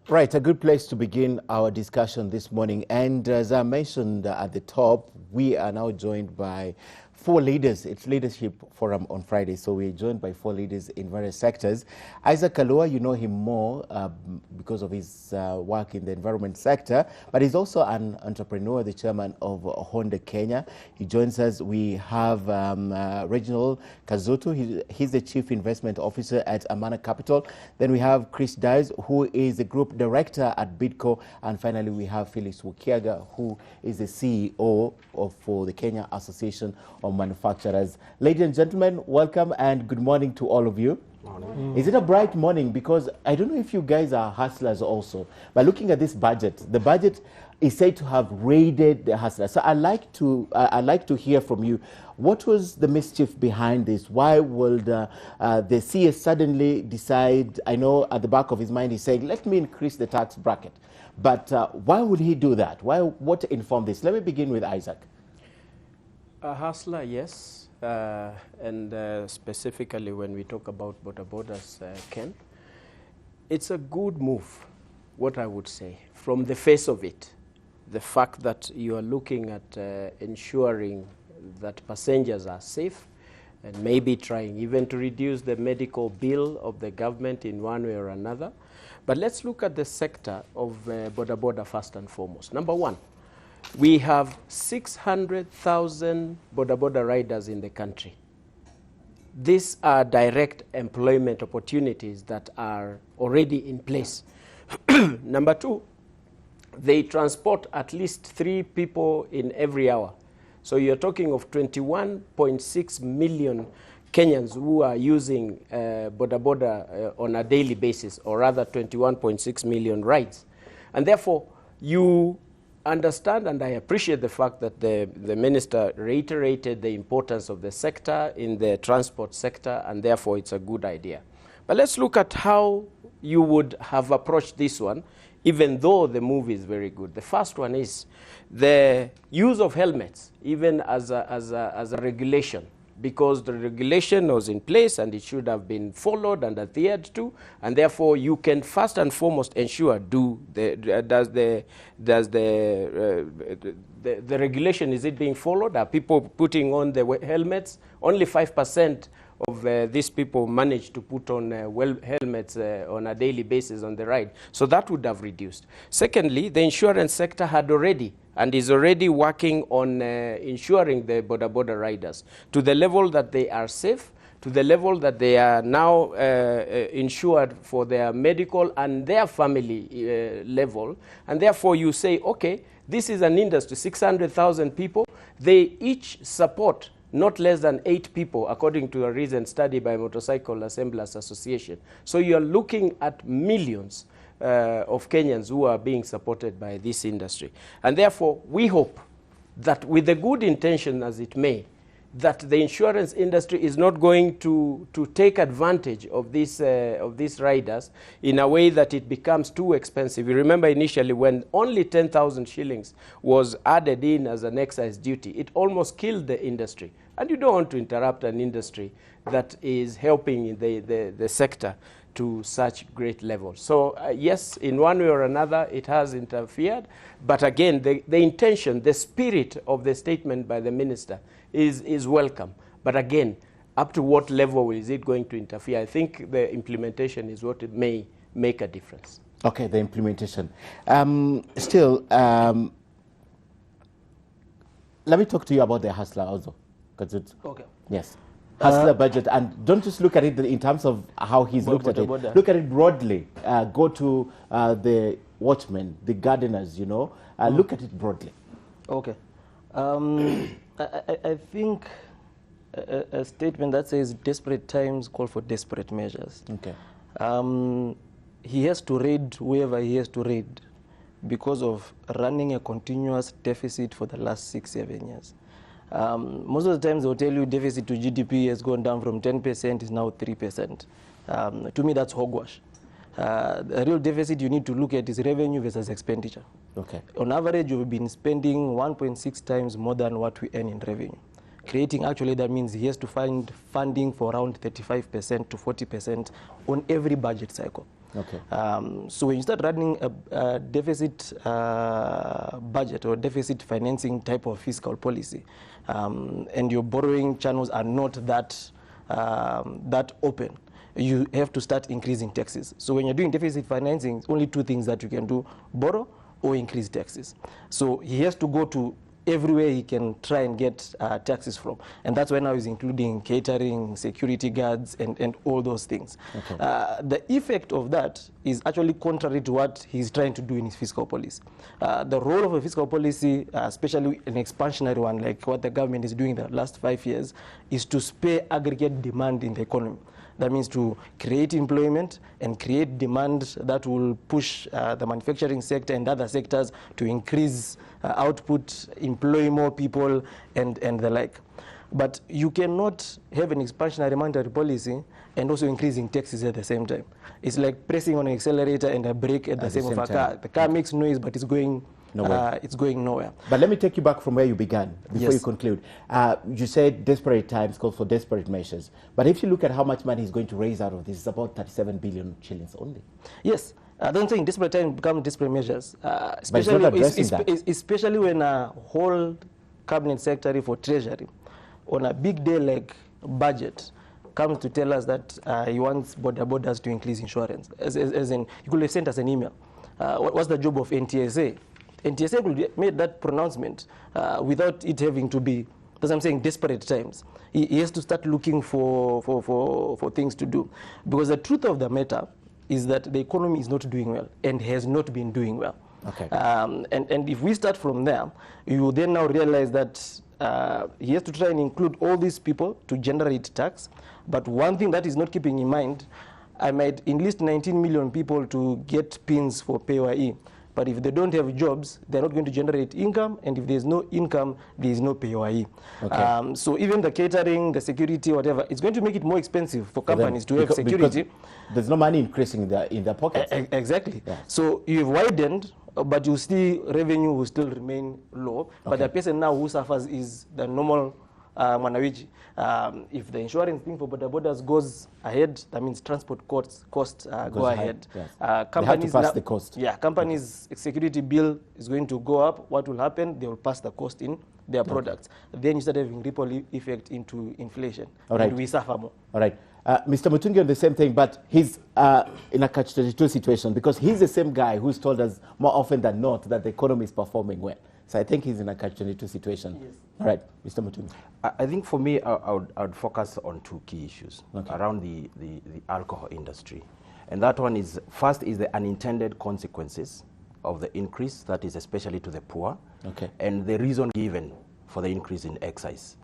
Right, a good place to begin our discussion this morning. And as I mentioned at the top, we are now joined by four leaders. It's Leadership Forum on Friday, so we're joined by four leaders in various sectors. Isaac Kalua, you know him more because of his work in the environment sector, but he's also an entrepreneur, the chairman of Honda Kenya. He joins us. We have Reginald Kazutu. He's the chief investment officer at Amana Capital. Then we have Chris Dies, who is the group director at Bidco. And finally, we have Felix Wukiaga, who is the CEO for the Kenya Association of Manufacturers. Ladies and gentlemen, welcome and good morning to all of you. Morning. Is it a bright morning? Because I don't know if you guys are hustlers also, but looking at this budget, the budget is said to have raided the hustlers. So I'd like to hear from you. What was the mischief behind this? Why would the CS suddenly decide? I know at the back of his mind he's saying, let me increase the tax bracket. But why would he do that? What informed this? Let me begin with Isaac. A hustler, yes. And specifically when we talk about border borders, Ken, it's a good move, what I would say, from the face of it. The fact that you are looking at ensuring that passengers are safe and maybe trying even to reduce the medical bill of the government in one way or another. But let's look at the sector of border first and foremost. Number one, we have 600,000 border riders in the country. These are direct employment opportunities that are already in place. Number two, they transport at least 3 people in every hour. So you're talking of 21.6 million Kenyans who are using border on a daily basis, or rather 21.6 million rides. And therefore, you understand, and I appreciate the fact that the minister reiterated the importance of the sector in the transport sector, and therefore it's a good idea. But let's look at how you would have approached this one, even though the move is very good. The first one is the use of helmets, even as a regulation, because the regulation was in place and it should have been followed and adhered to, and therefore you can first and foremost ensure does the regulation, is it being followed? Are people putting on the helmets? Only 5% of these people manage to put on helmets on a daily basis on the ride. So that would have reduced. Secondly, the insurance sector had already and is already working on insuring the border riders to the level that they are safe, to the level that they are now insured for their medical and their family level. And therefore you say, okay, this is an industry, 600,000 people. They each support not less than 8 people, according to a recent study by Motorcycle Assemblers Association. So you're looking at millions of Kenyans who are being supported by this industry. And therefore, we hope that with the good intention as it may, that the insurance industry is not going to take advantage of these riders in a way that it becomes too expensive. You remember initially when only 10,000 shillings was added in as an excise duty, it almost killed the industry. And you don't want to interrupt an industry that is helping the sector to such great levels. So yes, in one way or another, it has interfered. But again, the intention, the spirit of the statement by the minister is welcome. But again, up to what level is it going to interfere? I think the implementation is what it may make a difference. Okay, the implementation. Let me talk to you about the hustler also. Okay. Yes. Hustler budget, and don't just look at it in terms of how he's looked at it. Look at it broadly. Go to the watchmen, the gardeners, you know. Look at it broadly. Okay. I think a statement that says desperate times call for desperate measures. Okay. He has to raid whoever he has to raid because of running a continuous deficit for the last 6-7 years. Most of the times they'll tell you deficit to GDP has gone down from 10%, is now 3%. To me, that's hogwash. The real deficit you need to look at is revenue versus expenditure. Okay. On average, we've been spending 1.6 times more than what we earn in revenue. Creating, actually, that means he has to find funding for around 35% to 40% on every budget cycle. Okay. So when you start running a deficit budget or deficit financing type of fiscal policy, and your borrowing channels are not that open, you have to start increasing taxes. So when you're doing deficit financing, only two things that you can do: borrow or increase taxes. So he has to go to everywhere he can try and get taxes from. And that's why now he's including catering, security guards, and all those things. Okay. The effect of that is actually contrary to what he's trying to do in his fiscal policy. The role of a fiscal policy, especially an expansionary one like what the government is doing in the last 5 years, is to spur aggregate demand in the economy. That means to create employment and create demand that will push the manufacturing sector and other sectors to increase output, employ more people, and the like. But you cannot have an expansionary monetary policy and also increasing taxes at the same time. It's like pressing on an accelerator and a brake at the same of a car. The car makes noise, but it's going nowhere. But let me take you back from where you began before Yes. you conclude. You said desperate times call for desperate measures. But if you look at how much money he's going to raise out of this, it's about 37 billion shillings only. Yes. I don't think desperate times become desperate measures. But it's not addressing that. Especially when a whole cabinet secretary for treasury on a big day like budget comes to tell us that he wants borders to increase insurance. As in, you could have sent us an email. What's the job of NTSA? NTSA could have made that pronouncement without it having to be, as I'm saying, desperate times. He has to start looking for things to do. Because the truth of the matter is that the economy is not doing well and has not been doing well. Okay. And if we start from there, you will then now realize that he has to try and include all these people to generate tax. But one thing that is not keeping in mind, I might enlist 19 million people to get pins for PAYE. But if they don't have jobs, they're not going to generate income. And if there's no income, there is no PAYE. Okay. So even the catering, the security, whatever, it's going to make it more expensive for companies to have security. Because there's no money increasing in their pockets. Exactly. Yeah. So you've widened, but you see revenue will still remain low. But the person now who suffers is the normal Mwanawiji. If the insurance thing for borders goes ahead, that means transport costs go ahead. Yes. Companies they have to pass the cost. Yeah, companies' security bill is going to go up. What will happen? They will pass the cost in their products. Then you start having ripple effect into inflation. All right. And we suffer more. All right. Mr. Mijungu on the same thing, but he's in a catch-22 situation because he's the same guy who's told us more often than not that the economy is performing well. So I think he's in a catch-22 situation. Yes. All right, Mr. Mijungu. I think for me, I would focus on two key issues around the alcohol industry. And that one is, first is the unintended consequences of the increase, that is especially to the poor, and the reason given for the increase in excise.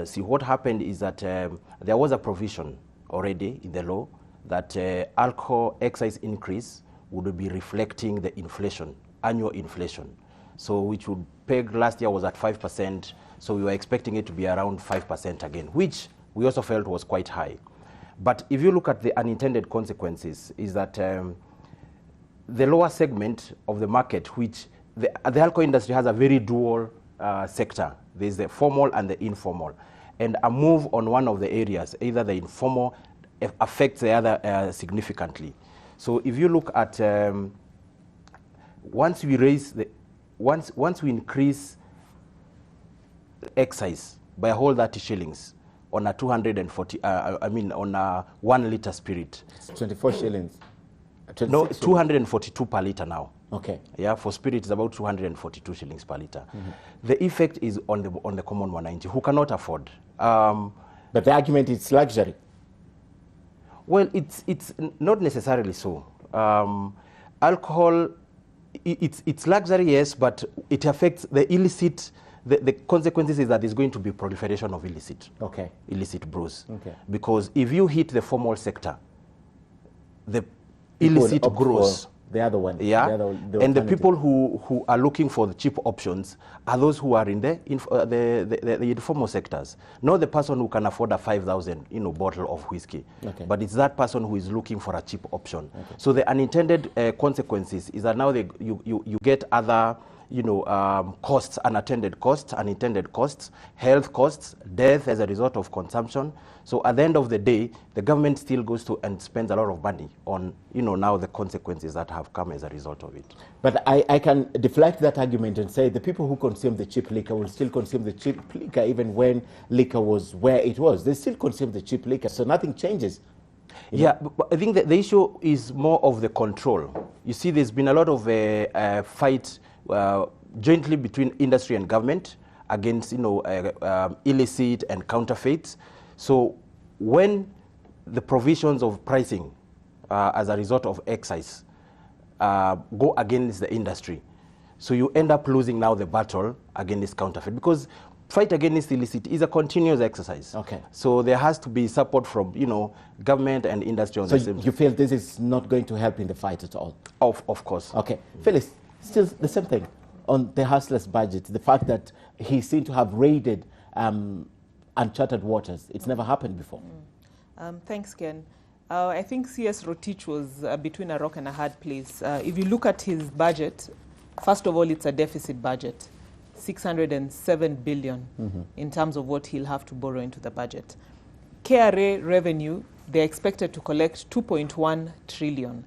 See, what happened is that there was a provision already in the law that alcohol excise increase would be reflecting the inflation, annual inflation. So which would peg last year was at 5%, so we were expecting it to be around 5% again, which we also felt was quite high. But if you look at the unintended consequences, is that the lower segment of the market, which the alcohol industry has a very dual sector. There's the formal and the informal. And a move on one of the areas, either the informal, affects the other significantly. So if you look at, once we increase excise by a whole 30 shillings on a 240, on a 1 liter spirit. It's 24 shillings. No, 242 per liter now. Okay. Yeah, for spirit it's about 242 shillings per liter. The effect is on the common 190 who cannot afford. But the argument is luxury. Well, it's not necessarily so. Alcohol, it's luxury, yes, but it affects the illicit. The consequences is that there's going to be proliferation of illicit brews. Because if you hit the formal sector, the illicit grows. The other one. Yeah, the and the people who are looking for the cheap options are those who are in the informal sectors. Not the person who can afford a 5,000 bottle of whiskey, but it's that person who is looking for a cheap option. So the unintended consequences is that now you get other costs, unattended costs, unintended costs, health costs, death as a result of consumption. So at the end of the day, the government still goes to and spends a lot of money on, now the consequences that have come as a result of it. But I can deflect that argument and say the people who consume the cheap liquor will still consume the cheap liquor even when liquor was where it was. They still consume the cheap liquor, so nothing changes. Yeah, but I think that the issue is more of the control. You see, there's been a lot of fight jointly between industry and government against, illicit and counterfeits. So when the provisions of pricing as a result of excise go against the industry, so you end up losing now the battle against counterfeit, because fight against illicit is a continuous exercise. Okay. So there has to be support from, government and industry on so the same. You feel this is not going to help in the fight at all? Of course. Okay. Phyllis, still the same thing on the hustler's budget, the fact that he seemed to have raided uncharted waters. It's never happened before. Thanks, Ken. I think CS Rotich was between a rock and a hard place. If you look at his budget, first of all, it's a deficit budget, 607 billion in terms of what he'll have to borrow into the budget. KRA revenue, they're expected to collect 2.1 trillion.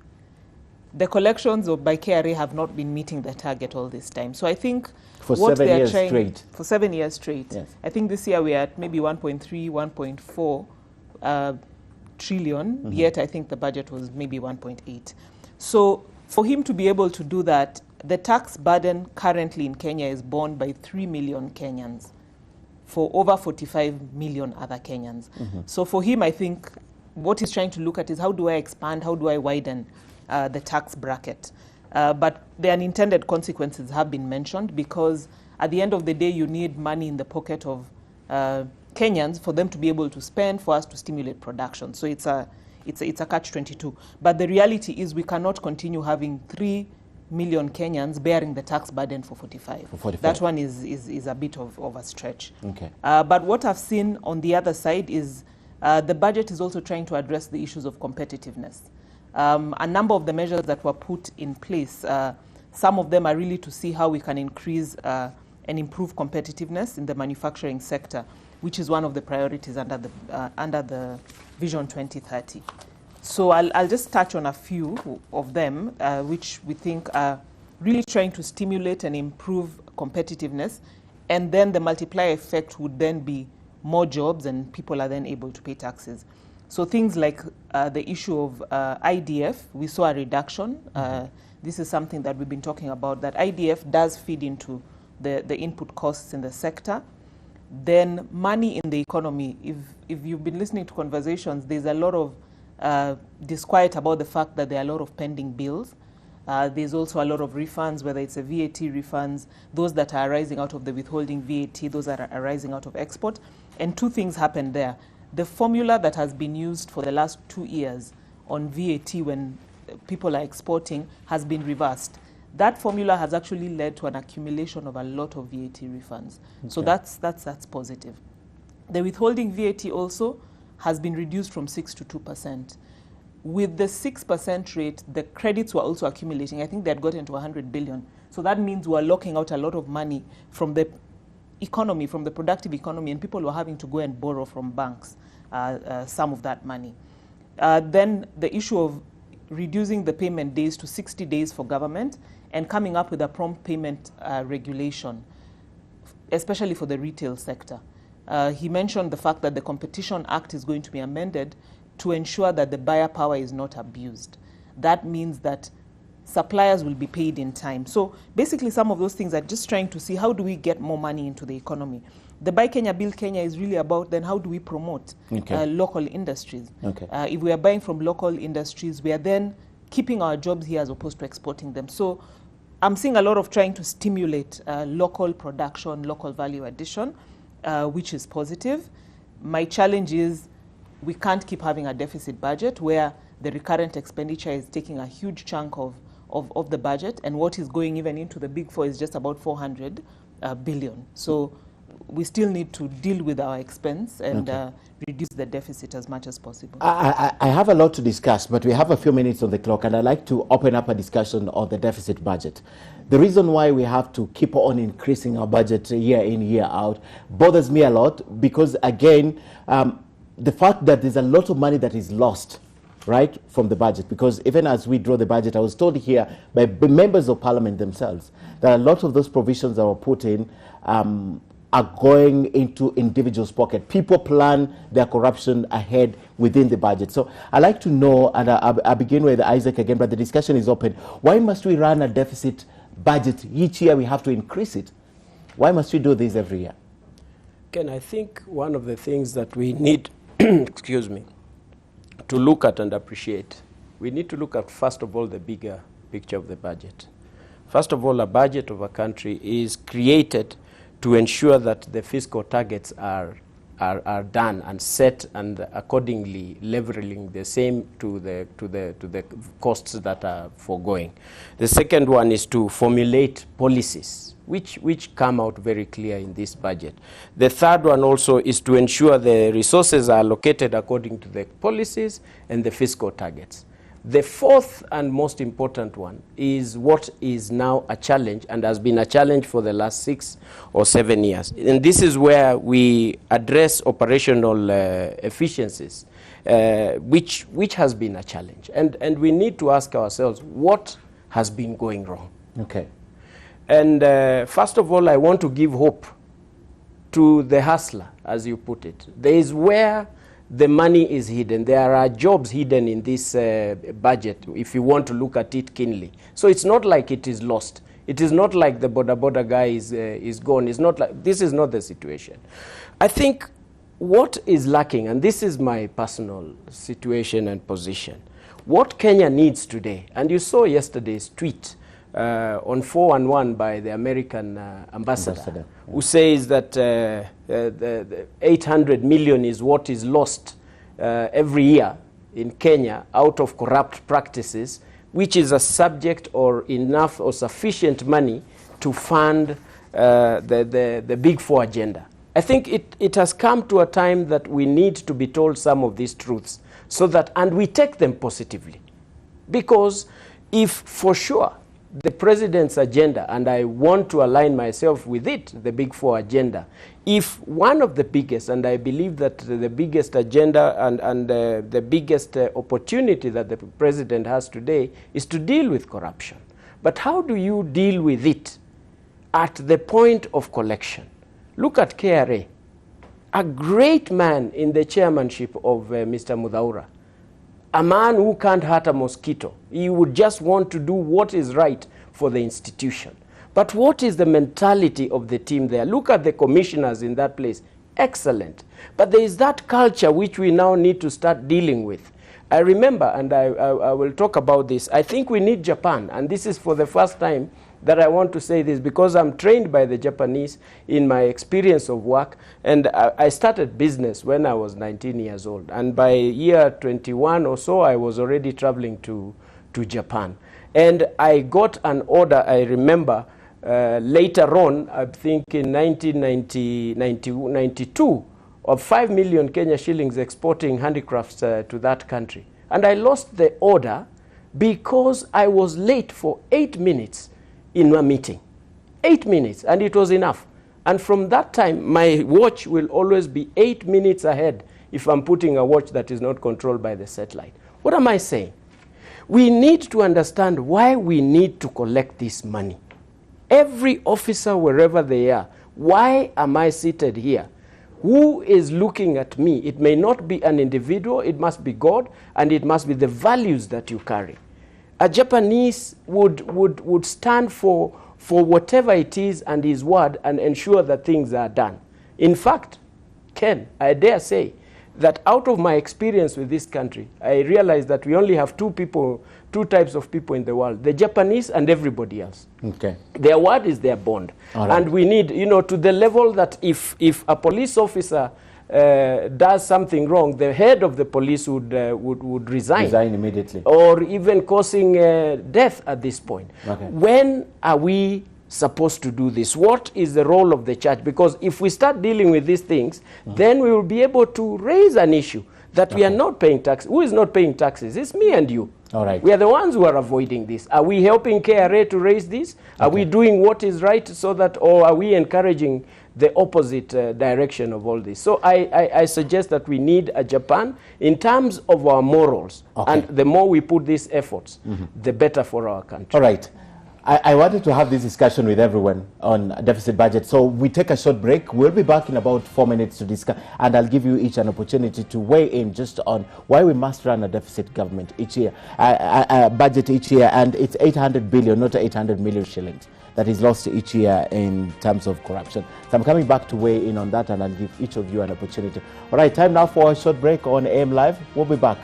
The collections by KRA have not been meeting the target all this time. So I think for what 7 they're years trying straight. For 7 years straight. Yes. I think this year we're at maybe 1.3, 1.4 trillion, yet I think the budget was maybe 1.8. So for him to be able to do that, the tax burden currently in Kenya is borne by 3 million Kenyans for over 45 million other Kenyans. So for him, I think what he's trying to look at is how do I expand, how do I widen the tax bracket? But the unintended consequences have been mentioned, because at the end of the day, you need money in the pocket of Kenyans for them to be able to spend, for us to stimulate production. So it's a catch-22. But the reality is we cannot continue having 3 million Kenyans bearing the tax burden for 45. That one is a bit of a stretch. Okay. But what I've seen on the other side is the budget is also trying to address the issues of competitiveness. A number of the measures that were put in place, some of them are really to see how we can increase and improve competitiveness in the manufacturing sector, which is one of the priorities under the Vision 2030. So I'll just touch on a few of them, which we think are really trying to stimulate and improve competitiveness, and then the multiplier effect would then be more jobs and people are then able to pay taxes. So things like the issue of IDF, we saw a reduction. This is something that we've been talking about, that IDF does feed into the input costs in the sector. Then money in the economy. If you've been listening to conversations, there's a lot of disquiet about the fact that there are a lot of pending bills. There's also a lot of refunds, whether it's a VAT refunds, those that are arising out of the withholding VAT, those that are arising out of export. And two things happen there. The formula that has been used for the last 2 years on VAT when people are exporting has been reversed. That formula has actually led to an accumulation of a lot of VAT refunds. Okay. So that's positive. The withholding VAT also has been reduced from 6 to 2%. With the 6% rate, the credits were also accumulating. I think they had gotten to 100 billion. So that means we're locking out a lot of money from the economy, from the productive economy, and people were having to go and borrow from banks some of that money. Then the issue of reducing the payment days to 60 days for government and coming up with a prompt payment regulation, especially for the retail sector. He mentioned the fact that the Competition Act is going to be amended to ensure that the buyer power is not abused. That means that suppliers will be paid in time. So basically some of those things are just trying to see how do we get more money into the economy. The Buy Kenya, Build Kenya is really about then how do we promote local industries. Okay. If we are buying from local industries, we are then keeping our jobs here as opposed to exporting them. So I'm seeing a lot of trying to stimulate local production, local value addition, which is positive. My challenge is we can't keep having a deficit budget where the recurrent expenditure is taking a huge chunk of the budget, and what is going even into the big four is just about 400 billion. So we still need to deal with our expense and reduce the deficit as much as possible. I have a lot to discuss, but we have a few minutes on the clock, and I'd like to open up a discussion on the deficit budget. The reason why we have to keep on increasing our budget year in, year out bothers me a lot, because, again, the fact that there's a lot of money that is lost, right, from the budget, because even as we draw the budget, I was told here by members of parliament themselves that a lot of those provisions that were put in are going into individuals' pocket. People plan their corruption ahead within the budget. So I'd like to know, and I'll begin with Isaac again, but the discussion is open. Why must we run a deficit budget? Each year we have to increase it. Why must we do this every year? Ken, I think one of the things that we need, excuse me, to look at and appreciate, we need to look at, first of all, the bigger picture of the budget. First of all, a budget of a country is created to ensure that the fiscal targets are done and set, and accordingly leveling the same to the costs that are foregoing. The second one is to formulate policies which come out very clear in this budget. The third one also is to ensure the resources are allocated according to the policies and the fiscal targets. The fourth and most important one is what is now a challenge and has been a challenge for the last 6 or 7 years. And this is where we address operational efficiencies, which has been a challenge. And we need to ask ourselves, what has been going wrong? Okay. And first of all, I want to give hope to the hustler, as you put it. There is where the money is hidden. There are jobs hidden in this budget, if you want to look at it keenly. So it's not like it is lost. It is not like the border guy is gone. It's not like, this is not the situation. I think what is lacking, and this is my personal situation and position, what Kenya needs today, and you saw yesterday's tweet on 411 by the American ambassador, who says that the 800 million is what is lost every year in Kenya out of corrupt practices, which is a subject or enough or sufficient money to fund the Big Four agenda. I think it has come to a time that we need to be told some of these truths, so that, and we take them positively. Because if for sure the president's agenda, and I want to align myself with it, the Big Four agenda, if one of the biggest, and I believe that the biggest agenda and the biggest opportunity that the president has today is to deal with corruption. But how do you deal with it at the point of collection? Look at KRA, a great man in the chairmanship of Mr. Mudhaura. A man who can't hurt a mosquito. He would just want to do what is right for the institution. But what is the mentality of the team there? Look at the commissioners in that place. Excellent. But there is that culture which we now need to start dealing with. I remember, and I will talk about this, I think we need Japan, and this is for the first time that I want to say this, because I'm trained by the Japanese in my experience of work, and I started business when I was 19 years old, and by year 21 or so I was already traveling to Japan. And I got an order, I remember, later on, I think in 1992, of 5 million Kenya shillings exporting handicrafts to that country. And I lost the order because I was late for 8 minutes in a meeting. 8 minutes, and it was enough. And from that time, my watch will always be 8 minutes ahead if I'm putting a watch that is not controlled by the satellite. What am I saying? We need to understand why we need to collect this money. Every officer, wherever they are, why am I seated here? Who is looking at me? It may not be an individual, it must be God, and it must be the values that you carry. A Japanese would stand for whatever it is and his word and ensure that things are done. In fact, Ken, I dare say that out of my experience with this country, I realized that we only have two types of people in the world, the Japanese and everybody else. Okay. Their word is their bond. Right. And we need, to the level that if a police officer does something wrong, the head of the police would resign. Resign immediately. Or even causing death at this point. Okay. When are we supposed to do this? What is the role of the church? Because if we start dealing with these things, then we will be able to raise an issue that we are not paying taxes. Who is not paying taxes? It's me and you. All right. We are the ones who are avoiding this. Are we helping KRA to raise this? Are we doing what is right so that, or are we encouraging the opposite direction of all this? So I suggest that we need a Japan in terms of our morals. And the more we put these efforts, the better for our country. All right. I wanted to have this discussion with everyone on a deficit budget. So we take a short break. We'll be back in about 4 minutes to discuss, and I'll give you each an opportunity to weigh in just on why we must run a deficit government each year, budget each year, and it's 800 billion, not 800 million shillings that is lost each year in terms of corruption. So I'm coming back to weigh in on that, and I'll give each of you an opportunity. All right, time now for a short break on AM Live. We'll be back.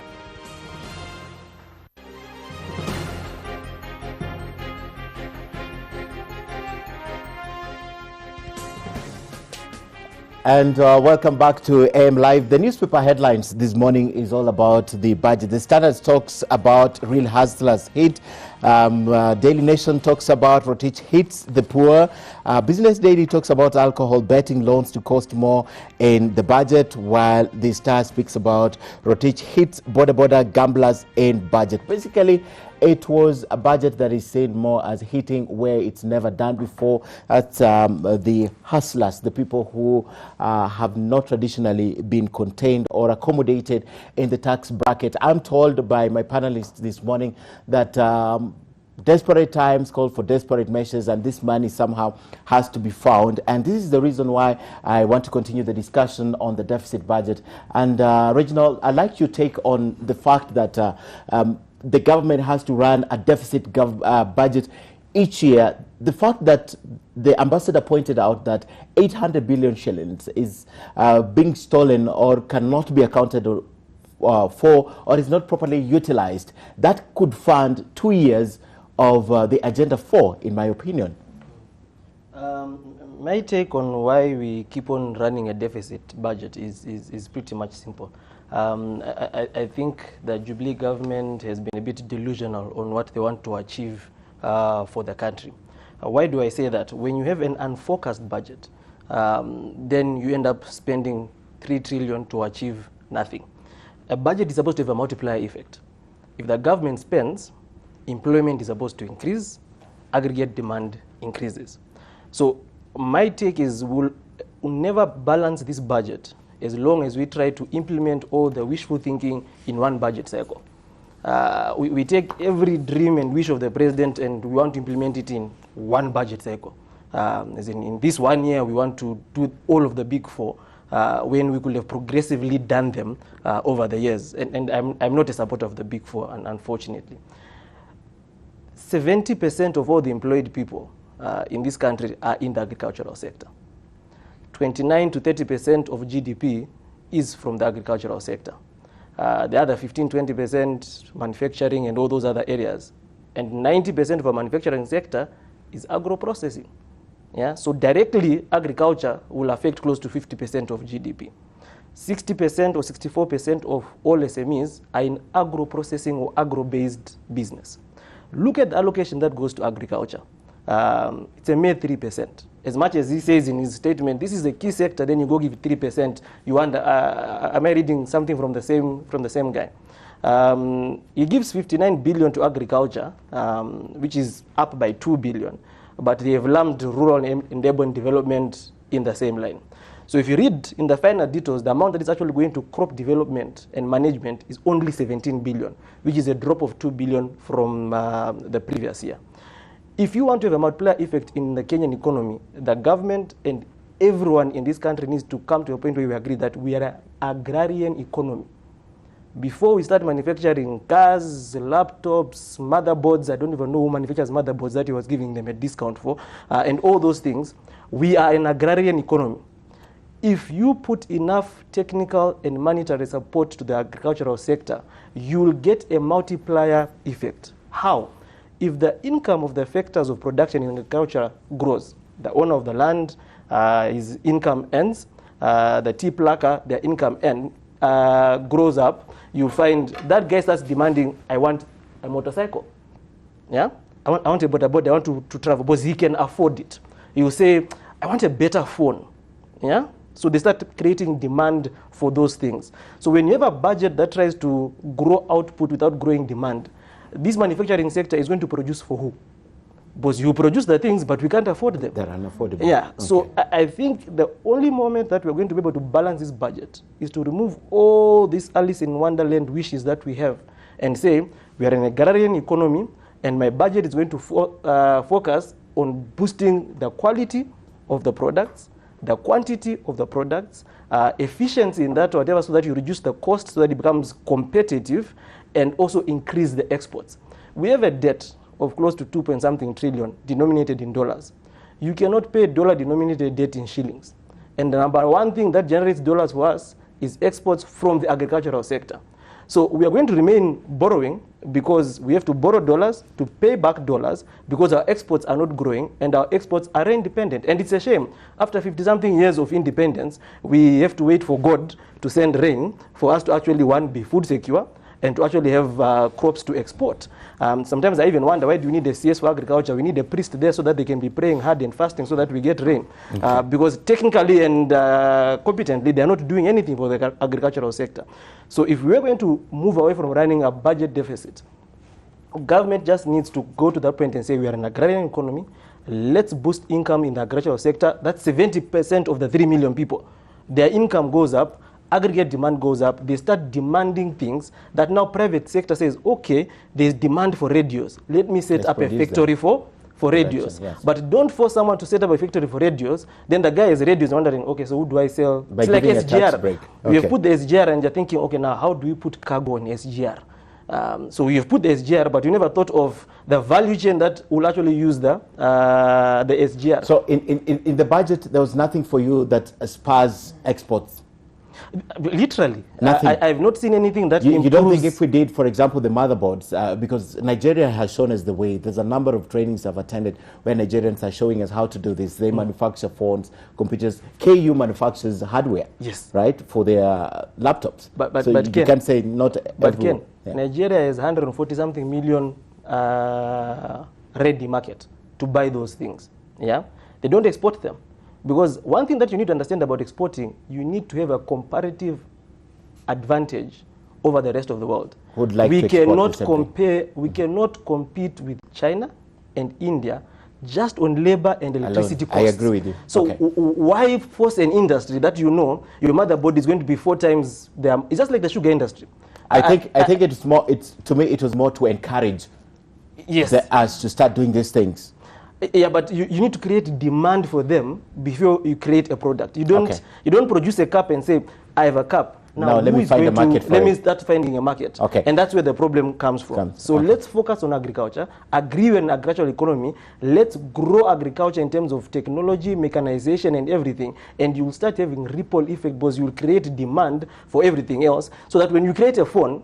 And welcome back to AM Live. The newspaper headlines this morning is all about the budget. The Standard talks about real hustlers hit. Daily Nation talks about Rotich hits the poor. Business Daily talks about alcohol betting loans to cost more in the budget, while the Star speaks about Rotich hits border gamblers in budget. Basically, it was a budget that is seen more as hitting where it's never done before. That's the hustlers, the people who have not traditionally been contained or accommodated in the tax bracket. I'm told by my panelists this morning that desperate times call for desperate measures, and this money somehow has to be found. And this is the reason why I want to continue the discussion on the deficit budget. And Reginald, I'd like your take on the fact that the government has to run a deficit budget each year. The fact that the ambassador pointed out that 800 billion shillings is being stolen or cannot be accounted for or is not properly utilized, that could fund 2 years of the Agenda 4, in my opinion. My take on why we keep on running a deficit budget is pretty much simple. I think the Jubilee government has been a bit delusional on what they want to achieve for the country. Why do I say that? When you have an unfocused budget, then you end up spending 3 trillion to achieve nothing. A budget is supposed to have a multiplier effect. If the government spends, employment is supposed to increase, aggregate demand increases. So my take is we'll never balance this budget as long as we try to implement all the wishful thinking in one budget cycle. We take every dream and wish of the president and we want to implement it in one budget cycle. As in this 1 year, we want to do all of the big four when we could have progressively done them over the years. And I'm not a supporter of the big four, unfortunately. 70% of all the employed people in this country are in the agricultural sector. 29 to 30% of GDP is from the agricultural sector. The other 15-20% manufacturing and all those other areas. And 90% of our manufacturing sector is agro-processing. Yeah? So directly, agriculture will affect close to 50% of GDP. 60% or 64% of all SMEs are in agro-processing or agro-based business. Look at the allocation that goes to agriculture. It's a mere 3%. As much as he says in his statement, this is a key sector, then you go give 3%. You wonder, am I reading something from the same guy? He gives 59 billion to agriculture, which is up by 2 billion, but they have lumped rural and urban development in the same line. So if you read in the final details, the amount that is actually going to crop development and management is only 17 billion, which is a drop of 2 billion from the previous year. If you want to have a multiplier effect in the Kenyan economy, the government and everyone in this country needs to come to a point where we agree that we are an agrarian economy. Before we start manufacturing cars, laptops, motherboards, I don't even know who manufactures motherboards that he was giving them a discount for, and all those things, we are an agrarian economy. If you put enough technical and monetary support to the agricultural sector, you'll get a multiplier effect. How? If the income of the factors of production in agriculture grows, the owner of the land, his income ends, the tea plucker, their income grows up, you find that guy starts demanding, I want a motorcycle. Yeah? I want a boda boda, I want to travel, because he can afford it. He will say, I want a better phone. Yeah? So they start creating demand for those things. So when you have a budget that tries to grow output without growing demand, this manufacturing sector is going to produce for who? Because you produce the things, but we can't afford them. They're unaffordable. Yeah. Okay. So I think the only moment that we're going to be able to balance this budget is to remove all these Alice in Wonderland wishes that we have and say, we are an agrarian economy, and my budget is going to focus on boosting the quality of the products, the quantity of the products, efficiency in that or whatever, so that you reduce the cost so that it becomes competitive, and also increase the exports. We have a debt of close to 2.something trillion denominated in dollars. You cannot pay dollar-denominated debt in shillings. And the number one thing that generates dollars for us is exports from the agricultural sector. So we are going to remain borrowing because we have to borrow dollars to pay back dollars because our exports are not growing and our exports are independent. And it's a shame. After 50-something years of independence, we have to wait for God to send rain for us to actually, one, be food secure, and to actually have crops to export. Sometimes I even wonder, why do we need a CS for agriculture? We need a priest there so that they can be praying hard and fasting so that we get rain. Okay. Because technically and competently, they are not doing anything for the agricultural sector. So if we are going to move away from running a budget deficit, government just needs to go to that point and say, we are an agrarian economy. Let's boost income in the agricultural sector. That's 70% of the 3 million people. Their income goes up. Aggregate demand goes up, they start demanding things that now private sector says, okay, there's demand for radios. Let me set up a factory for radios. Yes. But don't force someone to set up a factory for radios. Then the guy is radios wondering, okay, so who do I sell? By it's like SGR. Okay. We have put the SGR and you're thinking, okay, now how do we put cargo on SGR? So you've put the SGR, but you never thought of the value chain that will actually use the SGR. So in the budget, there was nothing for you that spurs exports? Literally. Nothing. I've not seen anything that you don't think if we did, for example, the motherboards, because Nigeria has shown us the way. There's a number of trainings I've attended where Nigerians are showing us how to do this. They manufacture phones, computers. KU manufactures hardware, yes, right, for their laptops. But so you can't say not. But Ken, Nigeria has 140-something million ready market to buy those things. Yeah, they don't export them. Because one thing that you need to understand about exporting, you need to have a comparative advantage over the rest of the world. We cannot compete with China and India just on labor and electricity costs. I agree with you. So why force an industry that you know your motherboard is going to be 4 times the? It's just like the sugar industry. I think it's more. To me, it was more to encourage us to start doing these things. Yeah, but you need to create demand for them before you create a product. You don't produce a cup and say, I have a cup. Now let me find a market for it. Let me start finding a market. Okay. And that's where the problem comes from. So let's focus on agriculture, agree with an agricultural economy. Let's grow agriculture in terms of technology, mechanization, and everything. And you'll start having ripple effect because you'll create demand for everything else. So that when you create a phone,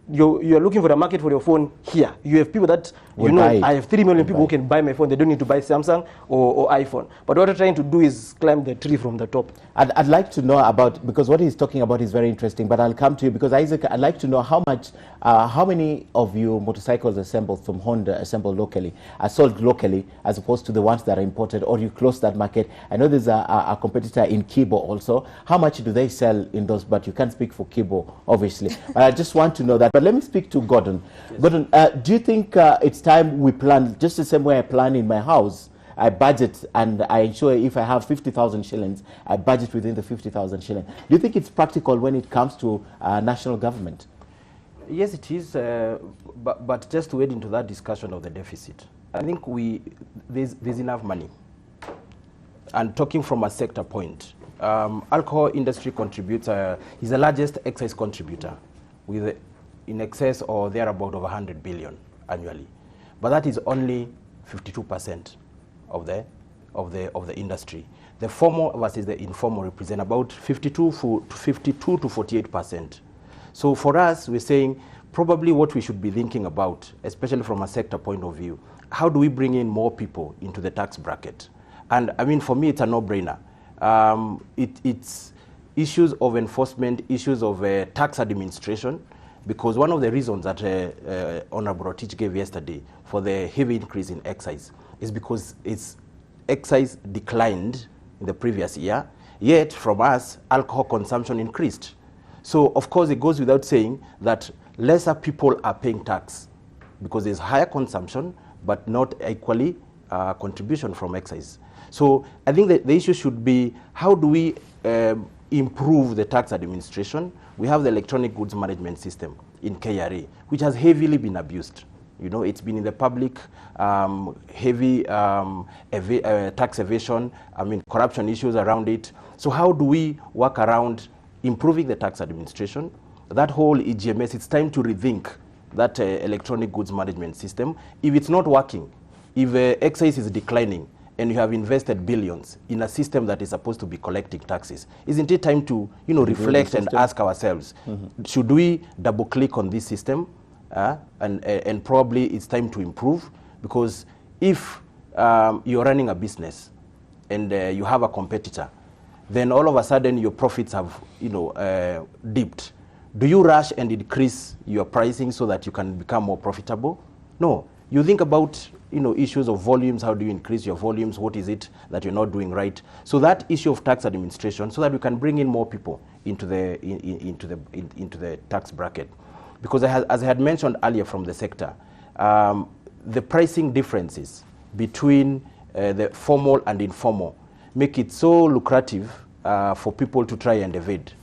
you're looking for a market for your phone here. You have people that, I have 3 million people who can buy my phone. They don't need to buy Samsung or iPhone. But what we're trying to do is climb the tree from the top. I'd like to know about, because what he's talking about is very interesting, but I'll come to you because, Isaac, I'd like to know how many of your motorcycles assembled from Honda, assembled locally, are sold locally as opposed to the ones that are imported, or you close that market? I know there's a competitor in Kibo also. How much do they sell in those? But you can't speak for Kibo, obviously. But I just want to know that. But let me speak to Gordon. Yes. Gordon, do you think it's time we plan, just the same way I plan in my house, I budget and I ensure if I have 50,000 shillings, I budget within the 50,000 shillings. Do you think it's practical when it comes to national government? Yes, it is, but just to add into that discussion of the deficit, I think there's enough money. And talking from a sector point, alcohol industry contributes, is the largest excise contributor with in excess or thereabout of 100 billion annually. But that is only 52% of the industry. The formal versus the informal represent about 52 to 48%. So for us, we're saying probably what we should be thinking about, especially from a sector point of view, how do we bring in more people into the tax bracket? And I mean, for me, it's a no-brainer. It's issues of enforcement, issues of tax administration. because one of the reasons that Honorable Rotich gave yesterday for the heavy increase in excise is because its excise declined in the previous year, yet from us, alcohol consumption increased. So, of course, it goes without saying that lesser people are paying tax because there's higher consumption, but not equally contribution from excise. So, I think that the issue should be, how do we improve the tax administration? We have the electronic goods management system in KRA, which has heavily been abused. You know, it's been in the public, heavy tax evasion, corruption issues around it. So how do we work around improving the tax administration? That whole EGMS, it's time to rethink that electronic goods management system. If it's not working, if excise is declining, and you have invested billions in a system that is supposed to be collecting taxes, isn't it time to, reflect and ask ourselves, should we double click on this system? And probably it's time to improve, because if you're running a business and you have a competitor, then all of a sudden your profits have, dipped. Do you rush and increase your pricing so that you can become more profitable? No. You think about issues of volumes. How do you increase your volumes? What is it that you're not doing right? So that issue of tax administration, so that we can bring in more people into the tax bracket, because as I had mentioned earlier from the sector, the pricing differences between the formal and informal make it so lucrative for people to try and evade,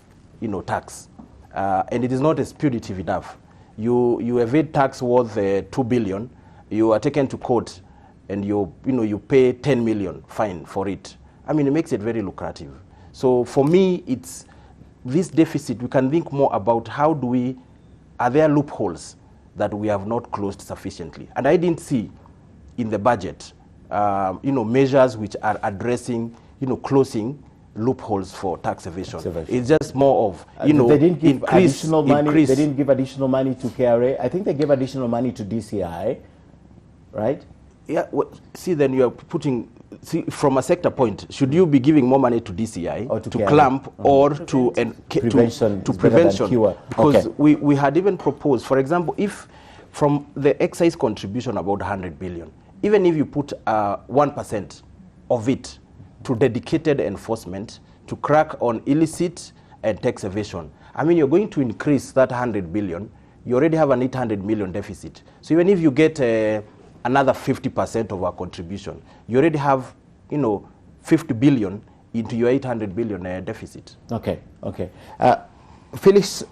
tax, and it is not exploitative enough. You evade tax worth 2 billion. You are taken to court and you pay 10 million fine for it. It makes it very lucrative. So for me, it's this deficit. We can think more about are there loopholes that we have not closed sufficiently? And I didn't see in the budget, measures which are addressing, closing loopholes for tax evasion. It's just more of, they didn't give additional money. They didn't give additional money to KRA. I think they gave additional money to DCI. Right? Yeah. Well, see, then you are putting. See, from a sector point, should you be giving more money to DCI, or to clamp, or to prevention? To prevention, because we had even proposed, for example, if from the excise contribution about 100 billion, even if you put 1% of it to dedicated enforcement to crack on illicit and tax evasion, you're going to increase that 100 billion. You already have an 800 million deficit. So even if you get another 50% of our contribution, you already have, 50 billion into your 800 billion deficit. Okay. Felix,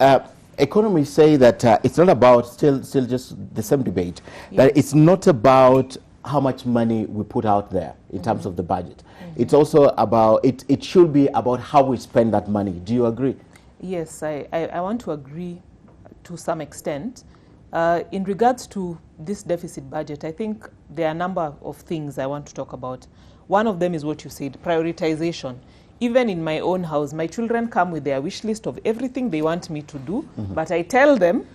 economists say that it's not about, still just the same debate, that it's not about how much money we put out there in terms of the budget. It's also about, it should be about how we spend that money. Do you agree? Yes, I want to agree to some extent. In regards to this deficit budget, I think there are a number of things I want to talk about. One of them is what you said, prioritization. Even in my own house, my children come with their wish list of everything they want me to do, but I tell them,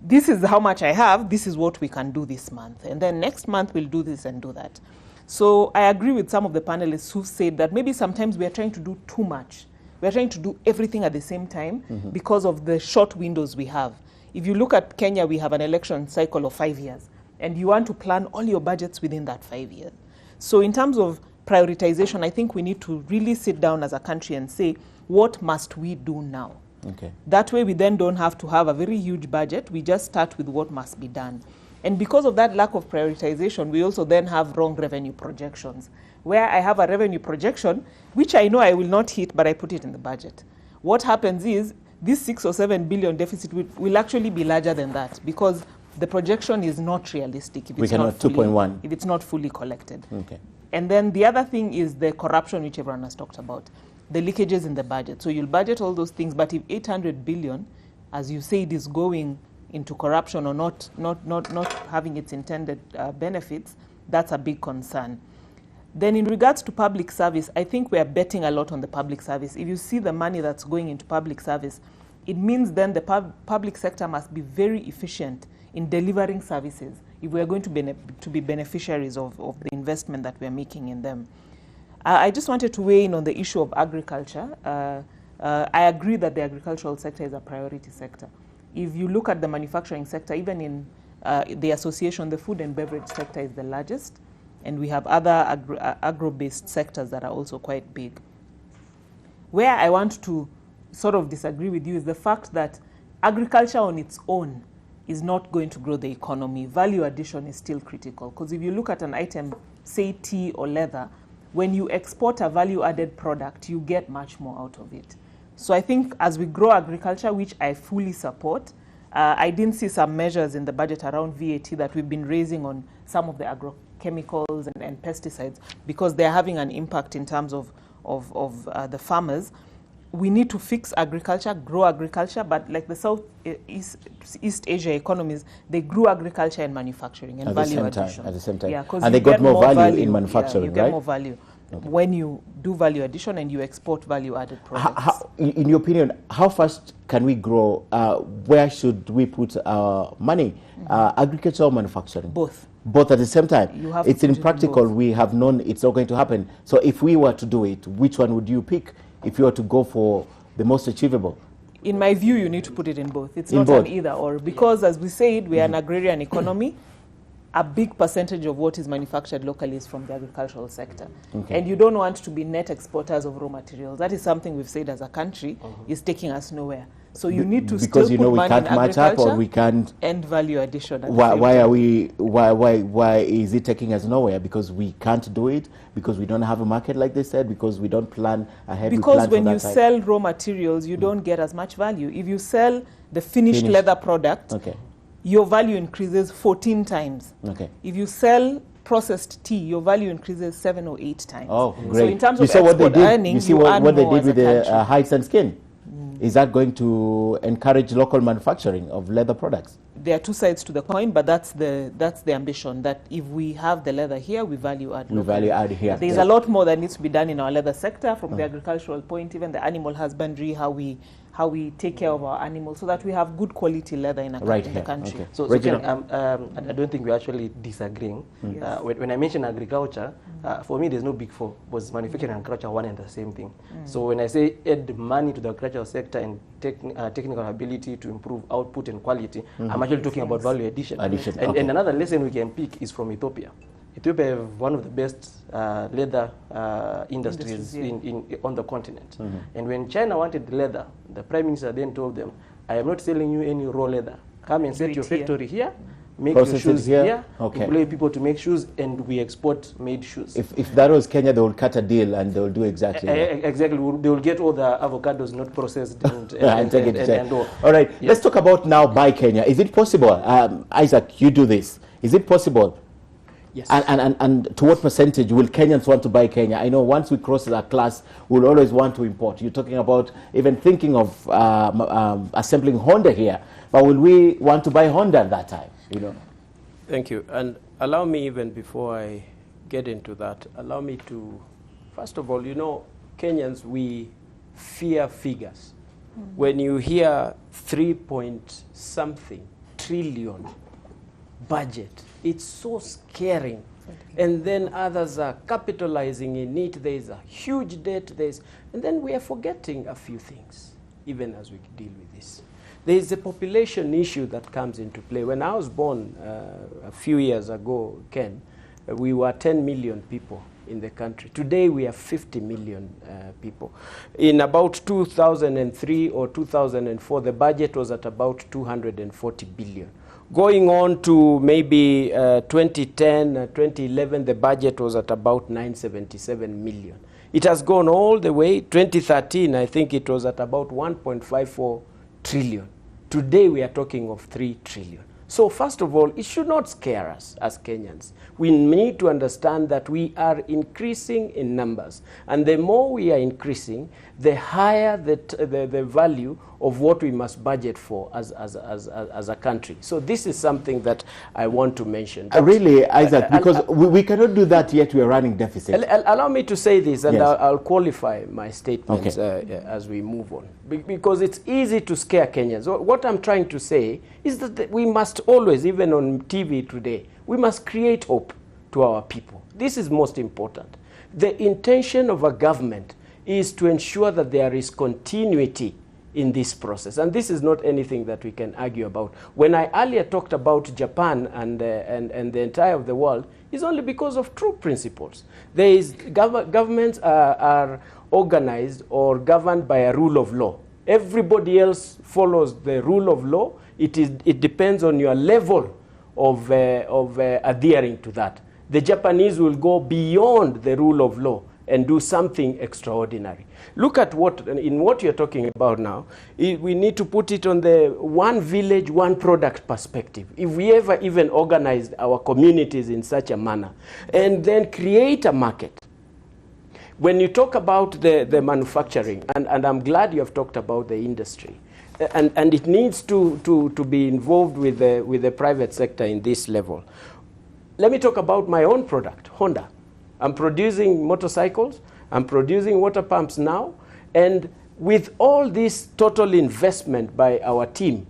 this is how much I have, this is what we can do this month, and then next month we'll do this and do that. So I agree with some of the panelists who said that maybe sometimes we are trying to do too much. We are trying to do everything at the same time because of the short windows we have. If you look at Kenya, we have an election cycle of 5 years, and you want to plan all your budgets within that 5 years. So in terms of prioritization, I think we need to really sit down as a country and say, what must we do now? Okay. That way we then don't have to have a very huge budget. We just start with what must be done. And because of that lack of prioritization, we also then have wrong revenue projections, where I have a revenue projection, which I know I will not hit, but I put it in the budget. What happens is, this 6 or 7 billion deficit will actually be larger than that, because the projection is not realistic if it's not 2.1. If it's not fully collected. Okay. And then the other thing is the corruption, which everyone has talked about, the leakages in the budget. So you'll budget all those things, but if 800 billion, as you said, is going into corruption or not having its intended benefits, that's a big concern. Then in regards to public service, I think we are betting a lot on the public service. If you see the money that's going into public service, it means then the public sector must be very efficient in delivering services if we are going to be beneficiaries of the investment that we are making in them. I just wanted to weigh in on the issue of agriculture. I agree that the agricultural sector is a priority sector. if you look at the manufacturing sector, even in the association, the food and beverage sector is the largest, and we have other agro-based sectors that are also quite big. Where I want to sort of disagree with you is the fact that agriculture on its own is not going to grow the economy. Value addition is still critical, because if you look at an item, say tea or leather, when you export a value-added product, you get much more out of it. So I think as we grow agriculture, which I fully support, I didn't see some measures in the budget around VAT that we've been raising on some of the agrochemicals and pesticides, because they're having an impact in terms of the farmers. We need to fix agriculture, grow agriculture, but like the East Asia economies, they grew agriculture and manufacturing and value addition. At the same time. Yeah, and they got more value in manufacturing, you get right? more value when you do value addition and you export value-added products. In your opinion, how fast can we grow? Where should we put our money? Agriculture or manufacturing? Both. Both at the same time. It's impractical. We have known it's not going to happen. So if we were to do it, which one would you pick if you were to go for the most achievable? In my view, you need to put it in both. It's not an either or, because as we said, we are an agrarian economy. A big percentage of what is manufactured locally is from the agricultural sector. Okay. And you don't want to be net exporters of raw materials. That is something we've said as a country is taking us nowhere. So you need to because still put we money can't in match up, or we can't and value addition. Why is it taking us nowhere? Because we can't do it, because we don't have a market, like they said, because we don't plan ahead. Because when you sell raw materials, you don't get as much value. If you sell the finished leather product, your value increases 14 times. If you sell processed tea, your value increases 7 or 8 times. Oh, great. So in terms of export earning, you see what they did with the hides and skin. Is that going to encourage local manufacturing of leather products? There are two sides to the coin, but that's the ambition, that if we have the leather here, we value add. We value add here. There's a lot more that needs to be done in our leather sector, from the agricultural point, even the animal husbandry, how we take care of our animals, so that we have good quality leather in the country. Okay. So Ken, I don't think we're actually disagreeing. When I mention agriculture, for me there's no big four, because manufacturing and agriculture are one and the same thing. So when I say add money to the agricultural sector and technical ability to improve output and quality, I'm actually talking about value addition. And another lesson we can pick is from Ethiopia. Ethiopia have one of the best leather industries on the continent. And when China wanted the leather, the Prime Minister then told them, I am not selling you any raw leather. Come and set your factory here, make your shoes here, employ people to make shoes, and we export made shoes. If that was Kenya, they would cut a deal and they will do exactly that. Exactly. They will get all the avocados not processed and all. All right. Let's talk about now Buy Kenya. Is it possible? Isaac, you do this. Is it possible? Yes. And to what percentage will Kenyans want to buy Kenya? I know once we cross that class, we'll always want to import. You're talking about even thinking of assembling Honda here. But will we want to buy Honda at that time? Thank you. And allow me, even before I get into that, allow me to, first of all, Kenyans, we fear figures. When you hear 3-point-something trillion budget, it's so scaring. And then others are capitalizing in it. There's a huge debt. And then we are forgetting a few things, even as we deal with this. There is a population issue that comes into play. When I was born a few years ago, Ken, we were 10 million people in the country. Today we have 50 million people. In about 2003 or 2004, the budget was at about 240 billion. Going on to maybe 2010, 2011, the budget was at about 977 million. It has gone all the way. 2013, I think it was at about 1.54 trillion. Today we are talking of 3 trillion. So first of all, it should not scare us as Kenyans. We need to understand that we are increasing in numbers. And the more we are increasing, the higher the value of what we must budget for as a country. So this is something that I want to mention. Really, Isaac, because we cannot do that yet we are running deficit. Allow me to say this, and I'll qualify my statements as we move on. Because it's easy to scare Kenyans. What I'm trying to say is that we must always, even on TV today, we must create hope to our people. This is most important. The intention of a government is to ensure that there is continuity in this process. And this is not anything that we can argue about. When I earlier talked about Japan and the entire of the world, it's only because of true principles. There is governments are organized or governed by a rule of law. Everybody else follows the rule of law. It depends on your level of adhering to that. The Japanese will go beyond the rule of law and do something extraordinary. Look at what you're talking about now. We need to put it on the one village, one product perspective. If we ever even organized our communities in such a manner and then create a market. When you talk about the manufacturing, and I'm glad you have talked about the industry, and it needs to be involved with the private sector in this level. Let me talk about my own product, Honda. I'm producing motorcycles, I'm producing water pumps now, and with all this total investment by our team,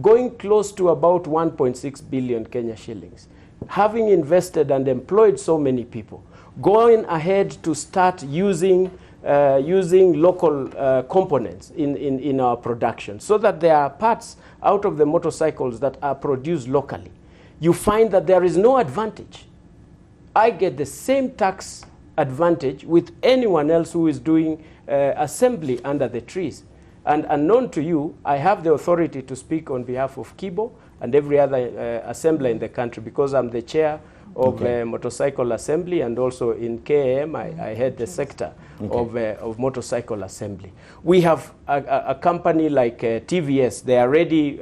going close to about 1.6 billion Kenya shillings, having invested and employed so many people, going ahead to start using local components in our production so that there are parts out of the motorcycles that are produced locally, you find that there is no advantage. I get the same tax advantage with anyone else who is doing assembly under the trees. And unknown to you, I have the authority to speak on behalf of Kibo and every other assembler in the country because I'm the chair of motorcycle assembly, and also in KAM I head the sector of motorcycle assembly. We have a company like TVS. They are ready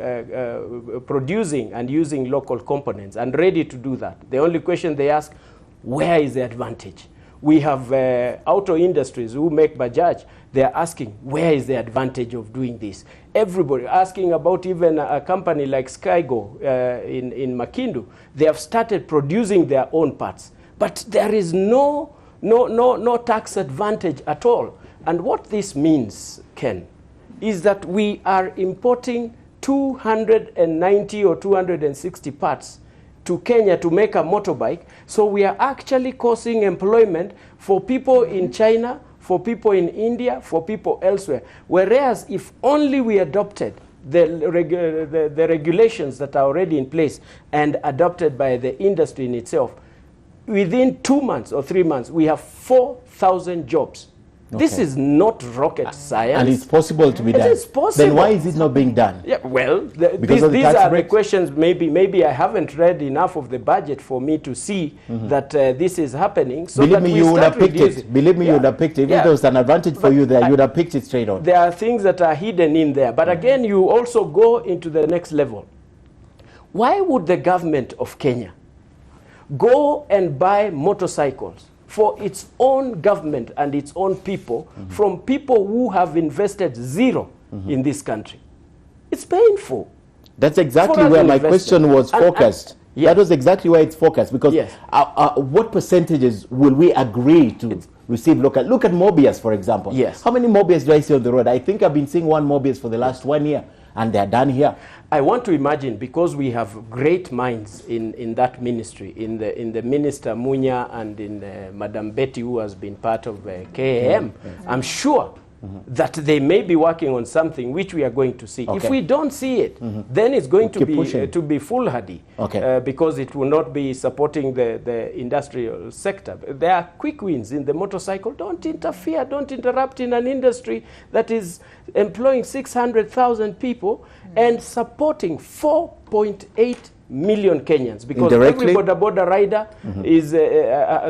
producing and using local components and ready to do that. The only question they ask, where is the advantage? We have auto industries who make Bajaj. They are asking, where is the advantage of doing this? Everybody asking about even a company like Skygo in Makindu. They have started producing their own parts. But there is no tax advantage at all. And what this means, Ken, is that we are importing 290 or 260 parts to Kenya to make a motorbike. So we are actually causing employment for people in China, for people in India, for people elsewhere. Whereas if only we adopted the regulations that are already in place and adopted by the industry in itself, within 2 months or 3 months, we have 4,000 jobs. Okay. This is not rocket science. And it's possible to be done. It is possible. Then why is it not being done? Yeah, well, these are the questions. Maybe I haven't read enough of the budget for me to see that this is happening. So Believe me, you would have picked it. Believe me, you would have picked it. Even though it's an advantage for you there, you would have picked it straight on. There are things that are hidden in there. But again, you also go into the next level. Why would the government of Kenya go and buy motorcycles for its own government and its own people from people who have invested zero in this country? It's painful. That's exactly where my question was focused. Yes. That was exactly where it's focused, because what percentages will we agree to receive local? Look at Mobius, for example. Yes. How many Mobius do I see on the road? I think I've been seeing one Mobius for the last 1 year, and they're done here. I want to imagine, because we have great minds in that ministry, in the Minister Munya and in Madam Betty, who has been part of KAM, I'm sure that they may be working on something which we are going to see. If we don't see it, then it's going to be foolhardy, because it will not be supporting the industrial sector. There are quick wins in the motorcycle. Don't interfere, don't interrupt in an industry that is employing 600,000 people and supporting 4.8 million Kenyans, because every border rider is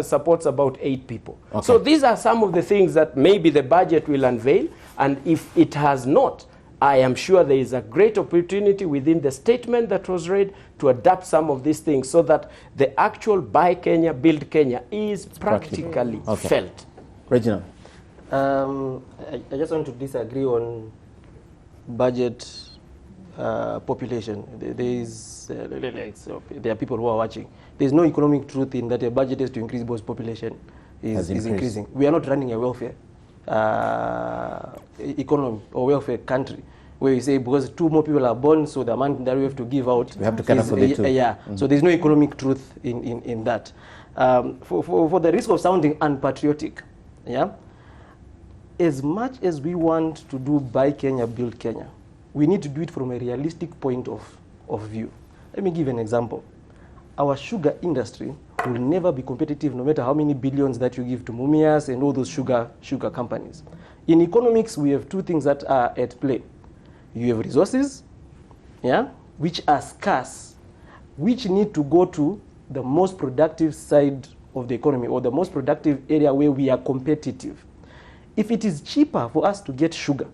supports about 8 people. So these are some of the things that maybe the budget will unveil, and if it has not, I am sure there is a great opportunity within the statement that was read to adapt some of these things so that the actual Buy Kenya, Build Kenya is practically felt. Reginald? I just want to disagree on budget population. There are people who are watching. There is no economic truth in that a budget is to increase because population is increasing. We are not running a welfare economy or welfare country where you say because 2 more people are born, so the amount that we have to give out, we have to cater for the 2. So there's no economic truth in that. For the risk of sounding unpatriotic, as much as we want to do buy Kenya, build Kenya, we need to do it from a realistic point of view. Let me give an example. Our sugar industry will never be competitive no matter how many billions that you give to Mumias and all those sugar companies. In economics, we have two things that are at play. You have resources, yeah, which are scarce, which need to go to the most productive side of the economy or the most productive area where we are competitive. If it is cheaper for us to get sugar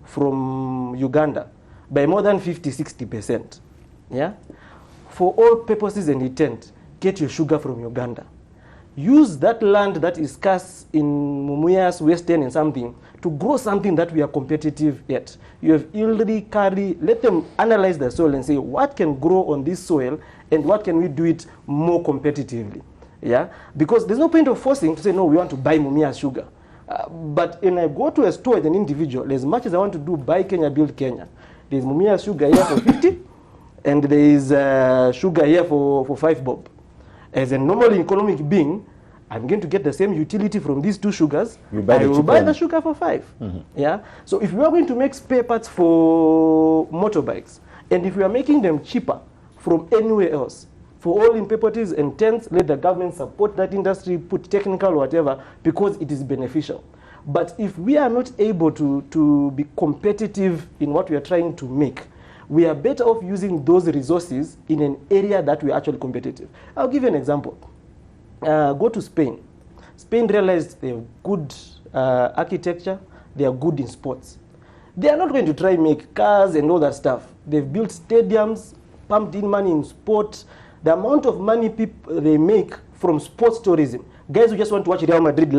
from Uganda by more than 50–60%, yeah, for all purposes and intent, get your sugar from Uganda. Use that land that is scarce in Mumuya's Western and something to grow something that we are competitive at. You have Ilri, Kari, let them analyze the soil and say what can grow on this soil and what can we do it more competitively. Yeah? Because there's no point of forcing to say, no, we want to buy Mumia's sugar. But when I go to a store as an individual, as much as I want to do buy Kenya, build Kenya, there's Mumia's sugar here for 50 and there is sugar here for 5 bob. As a normal economic being, I'm going to get the same utility from these two sugars. I will buy the sugar for 5. Mm-hmm. Yeah. So if we are going to make spare parts for motorbikes, and if we are making them cheaper from anywhere else, for all in purposes and tents, let the government support that industry, put technical or whatever, because it is beneficial. But if we are not able to be competitive in what we are trying to make, we are better off using those resources in an area that we are actually competitive. I'll give you an example. Go to Spain. Spain realized they have good architecture, they are good in sports. They are not going to try and make cars and all that stuff. They've built stadiums, pumped in money in sport. The amount of money people they make from sports tourism, guys who just want to watch Real Madrid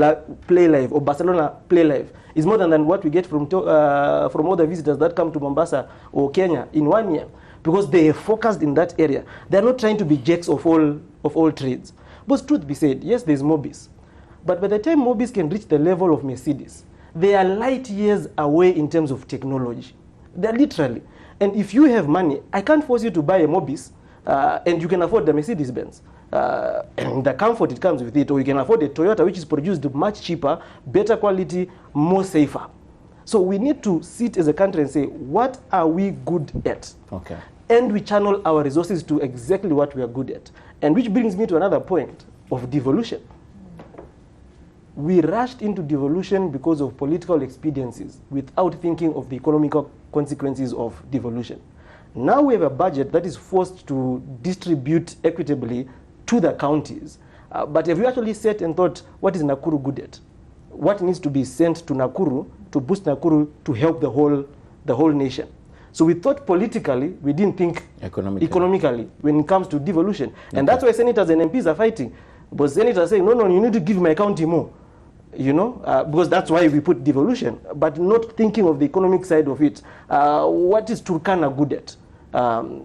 play live or Barcelona play live, is more than what we get from all the visitors that come to Mombasa or Kenya in 1 year, because they are focused in that area. They are not trying to be jacks of all trades. But truth be said, yes, there's Mobis. But by the time Mobis can reach the level of Mercedes, they are light years away in terms of technology. They're literally. And if you have money, I can't force you to buy a Mobis, and you can afford the Mercedes-Benz. And the comfort it comes with it, or you can afford a Toyota, which is produced much cheaper, better quality, more safer. So we need to sit as a country and say, what are we good at? Okay. And we channel our resources to exactly what we are good at. And which brings me to another point of devolution. We rushed into devolution because of political expediencies without thinking of the economical consequences of devolution. Now we have a budget that is forced to distribute equitably to the counties. But have you actually sat and thought, what is Nakuru good at? What needs to be sent to Nakuru to boost Nakuru to help the whole nation? So we thought politically, we didn't think economically when it comes to devolution. Okay. And that's why senators and MPs are fighting. But senators are saying, no, you need to give my county more. You know, because that's why we put devolution, but not thinking of the economic side of it. What is Turkana good at?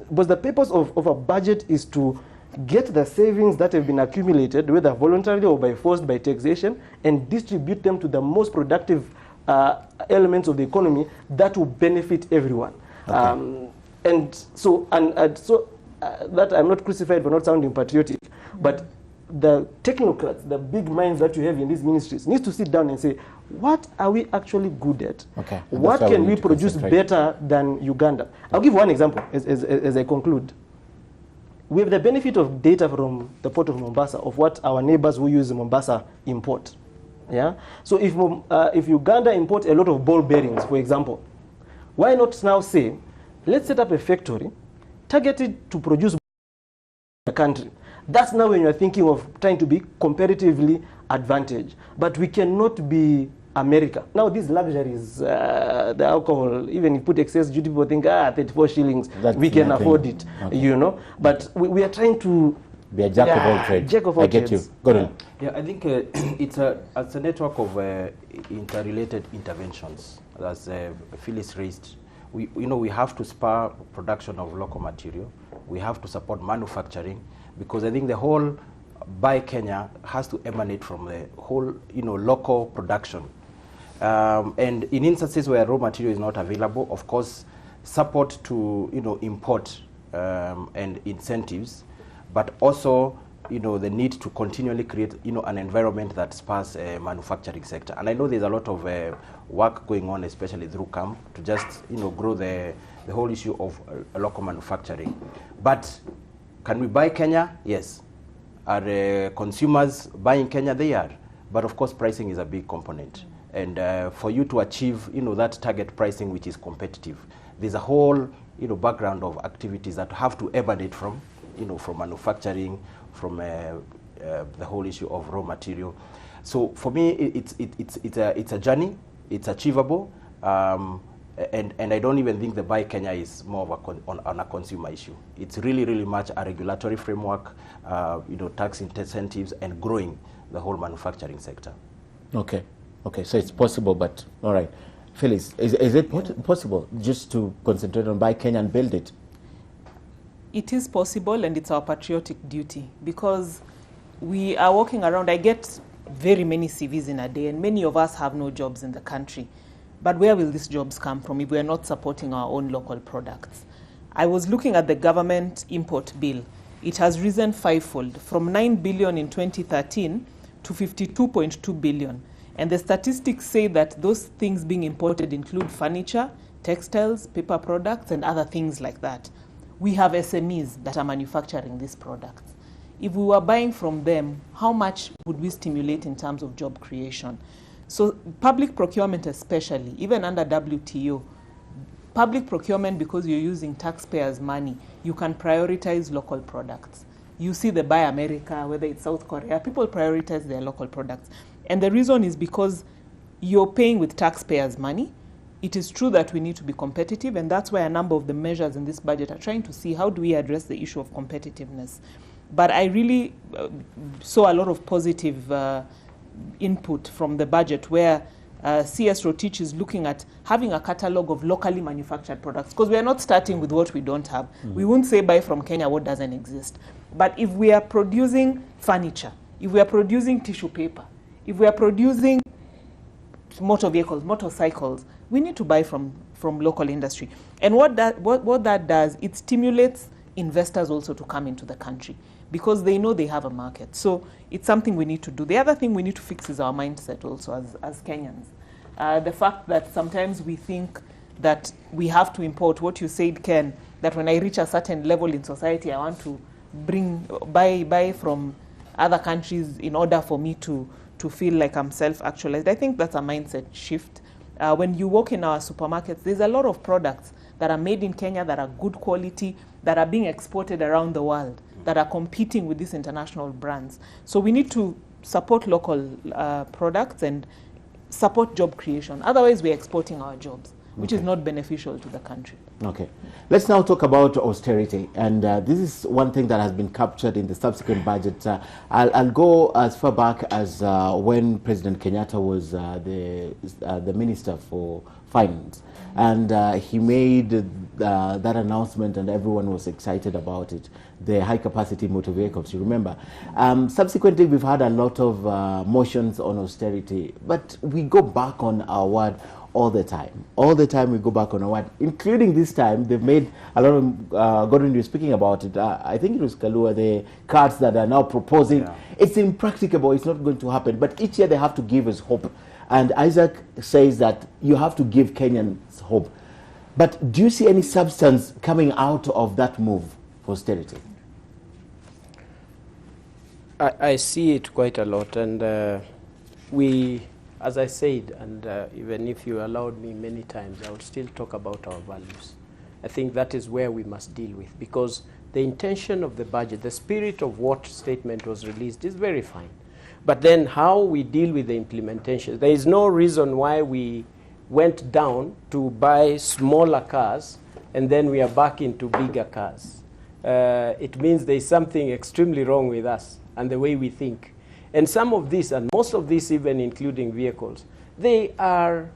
Because the purpose of a budget is to get the savings that have been accumulated, whether voluntarily or by forced by taxation, and distribute them to the most productive elements of the economy that will benefit everyone. Okay. And so that I'm not crucified for not sounding patriotic, but the technocrats, the big minds that you have in these ministries, needs to sit down and say, what are we actually good at? Okay. What can we produce better than Uganda? I'll give one example as I conclude. We have the benefit of data from the port of Mombasa of what our neighbors who use Mombasa import. Yeah. So if Uganda import a lot of ball bearings, for example, why not now say, let's set up a factory targeted to produce the country? That's now when you're thinking of trying to be comparatively advantaged. But we cannot be America. Now these luxuries, the alcohol, even if you put excess duty, people think, 34 shillings, we can afford it, you know. But we are trying to be a jack of all trades. Jack of all trades. I get you. Go on. Yeah, I think it's a network of interrelated interventions. As Phyllis raised, we have to spur production of local material. We have to support manufacturing, because I think the whole Buy Kenya has to emanate from the whole, local production. And in instances where raw material is not available, of course, support to, import and incentives, but also, the need to continually create, an environment that spurs a manufacturing sector. And I know there's a lot of work going on, especially through CAM, to just, grow the whole issue of local manufacturing. But can we buy Kenya? Yes. Are consumers buying Kenya? They are. But of course, pricing is a big component. And for you to achieve, that target pricing which is competitive, there's a whole, background of activities that have to emanate from, from manufacturing, from the whole issue of raw material. So for me, it's a journey. It's achievable, and I don't even think the Buy Kenya is more of on a consumer issue. It's really much a regulatory framework, tax incentives, and growing the whole manufacturing sector. Okay, so it's possible, but all right. Phyllis, is it possible just to concentrate on Buy Kenya and build it? It is possible, and it's our patriotic duty, because we are walking around. I get very many CVs in a day, and many of us have no jobs in the country. But where will these jobs come from if we are not supporting our own local products? I was looking at the government import bill. It has risen fivefold, from 9 billion in 2013 to 52.2 billion. And the statistics say that those things being imported include furniture, textiles, paper products, and other things like that. We have SMEs that are manufacturing these products. If we were buying from them, how much would we stimulate in terms of job creation? So public procurement especially, even under WTO, public procurement, because you're using taxpayers' money, you can prioritize local products. You see the Buy America, whether it's South Korea, people prioritize their local products. And the reason is because you're paying with taxpayers' money. It is true that we need to be competitive, and that's why a number of the measures in this budget are trying to see how do we address the issue of competitiveness. But I really saw a lot of positive input from the budget, where CS Rotich is looking at having a catalogue of locally manufactured products, because we are not starting with what we don't have. We won't say buy from Kenya what doesn't exist. But if we are producing furniture, if we are producing tissue paper, if we are producing motor vehicles, motorcycles, we need to buy from local industry. And what that does, it stimulates investors also to come into the country, because they know they have a market. So it's something we need to do. The other thing we need to fix is our mindset also as Kenyans. The fact that sometimes we think that we have to import. What you said, Ken, that when I reach a certain level in society, I want to buy from other countries in order for me to feel like I'm self-actualized. I think that's a mindset shift. When you walk in our supermarkets, there's a lot of products that are made in Kenya that are good quality, that are being exported around the world, that are competing with these international brands. So we need to support local products and support job creation. Otherwise, we're exporting our jobs, which is not beneficial to the country. Okay. Let's now talk about austerity. And this is one thing that has been captured in the subsequent budget. I'll go as far back as when President Kenyatta was the Minister for Finance. And he made that announcement, and everyone was excited about it, the high-capacity motor vehicles, you remember. Subsequently, we've had a lot of motions on austerity, but we go back on our word all the time. All the time we go back on our word, including this time. They've made a lot of, Gordon, you're speaking about it. I think it was Kalua, the cards that are now proposing. Yeah. It's impracticable. It's not going to happen. But each year they have to give us hope. And Isaac says that you have to give Kenyans hope. But do you see any substance coming out of that move for austerity? I see it quite a lot. And we, as I said, and even if you allowed me many times, I would still talk about our values. I think that is where we must deal with, because the intention of the budget, the spirit of what statement was released is very fine. But then how we deal with the implementation, there is no reason why we went down to buy smaller cars and then we are back into bigger cars. It means there is something extremely wrong with us and the way we think. And some of this, and most of this, even including vehicles, they are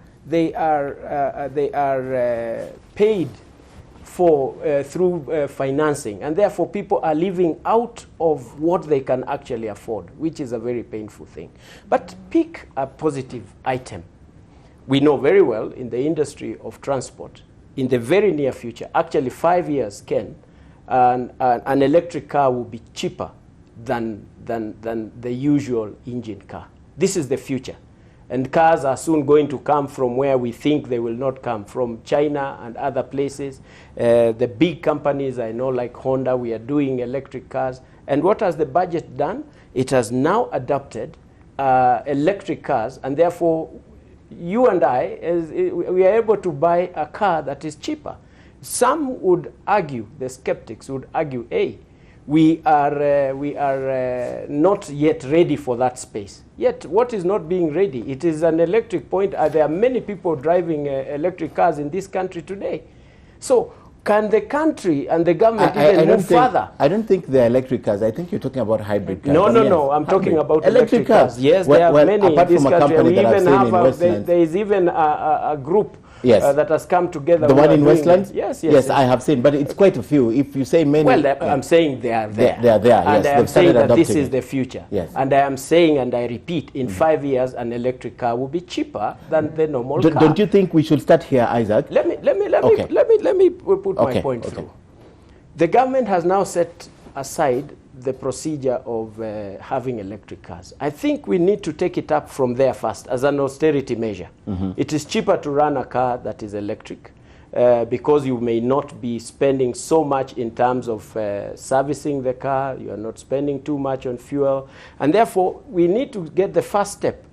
paid for through financing, and therefore people are living out of what they can actually afford, which is a very painful thing. But pick a positive item. We know very well in the industry of transport, in the very near future, actually 5 years, Ken, an electric car will be cheaper than the usual engine car. This is the future. And cars are soon going to come from where we think they will not come, from China and other places. The big companies I know, like Honda, we are doing electric cars. And what has the budget done? It has now adopted electric cars, and therefore you and I, we are able to buy a car that is cheaper. Some would argue, the skeptics would argue, hey, we are not yet ready for that space. Yet, what is not being ready? It is an electric point. There are many people driving electric cars in this country today. So, can the country and the government even move further? I don't think they're electric cars. I think you're talking about hybrid cars. No. I'm talking about electric cars. Yes, there are many in this country. We even have there is even a group that has come together. The one in Westlands? Yes, I have seen, but it's quite a few. If you say many... Well, I'm saying they are there. They are there, and yes. I am saying that this is the future. Yes. And I am saying, and I repeat, in 5 years, an electric car will be cheaper than the normal car. Don't you think we should start here, Isaac? Let me put my point through. The government has now set aside the procedure of having electric cars. I think we need to take it up from there first as an austerity measure. It is cheaper to run a car that is electric because you may not be spending so much in terms of servicing the car. You are not spending too much on fuel. And therefore, we need to get the first step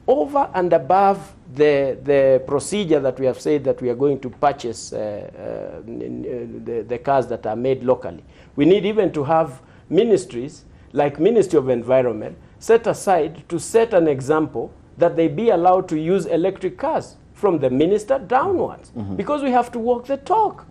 over and above the procedure that we have said that we are going to purchase the cars that are made locally. We need even to have ministries like Ministry of Environment set aside to set an example that they be allowed to use electric cars from the minister downwards, because we have to walk the talk.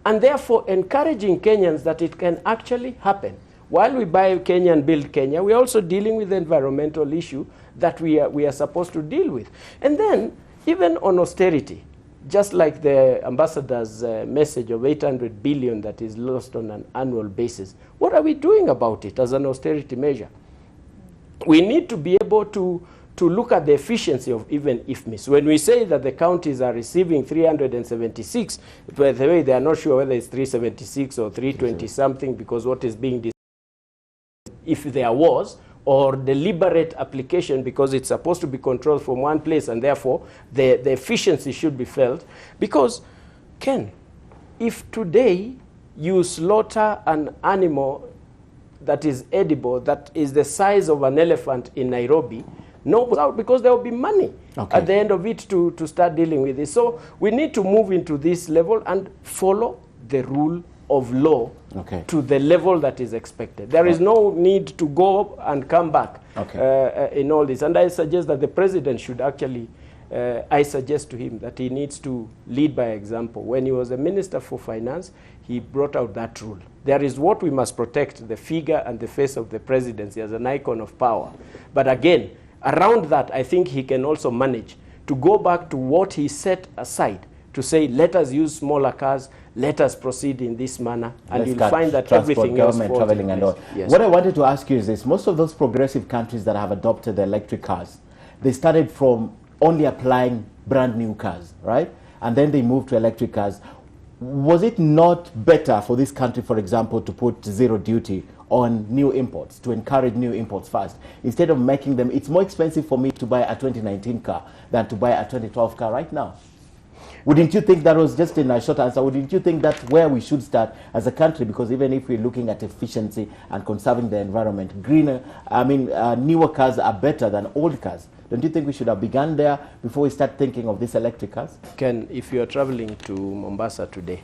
And therefore encouraging Kenyans that it can actually happen. While we buy Kenya and build Kenya, we are also dealing with the environmental issue that we are supposed to deal with. And then, even on austerity, just like the ambassador's message of 800 billion that is lost on an annual basis, what are we doing about it as an austerity measure? We need to be able to look at the efficiency of even IFMIS. When we say that the counties are receiving 376, by the way, they are not sure whether it's 376 or 320 something, because what is being decided, if there was, or deliberate application, because it's supposed to be controlled from one place, and therefore the efficiency should be felt. Because, Ken, if today you slaughter an animal that is edible, that is the size of an elephant in Nairobi, no, because there will be money at the end of it to start dealing with it. So we need to move into this level and follow the rule of law to the level that is expected. There is no need to go and come back in all this. And I suggest that the president should actually, I suggest to him that he needs to lead by example. When he was a minister for finance, he brought out that rule. There is what we must protect, the figure and the face of the presidency as an icon of power. But again, around that, I think he can also manage to go back to what he set aside, to say, let us use smaller cars, let us proceed in this manner, and you'll find that everything else falls traveling and all. Yes. What I wanted to ask you is this: most of those progressive countries that have adopted the electric cars, they started from only applying brand new cars, right? And then they moved to electric cars. Was it not better for this country, for example, to put zero duty on new imports, to encourage new imports first, instead of making them? It's more expensive for me to buy a 2019 car than to buy a 2012 car right now. Wouldn't you think that was just in a short answer? Wouldn't you think that's where we should start as a country? Because even if we're looking at efficiency and conserving the environment, newer cars are better than old cars. Don't you think we should have begun there before we start thinking of these electric cars? Ken, if you are traveling to Mombasa today,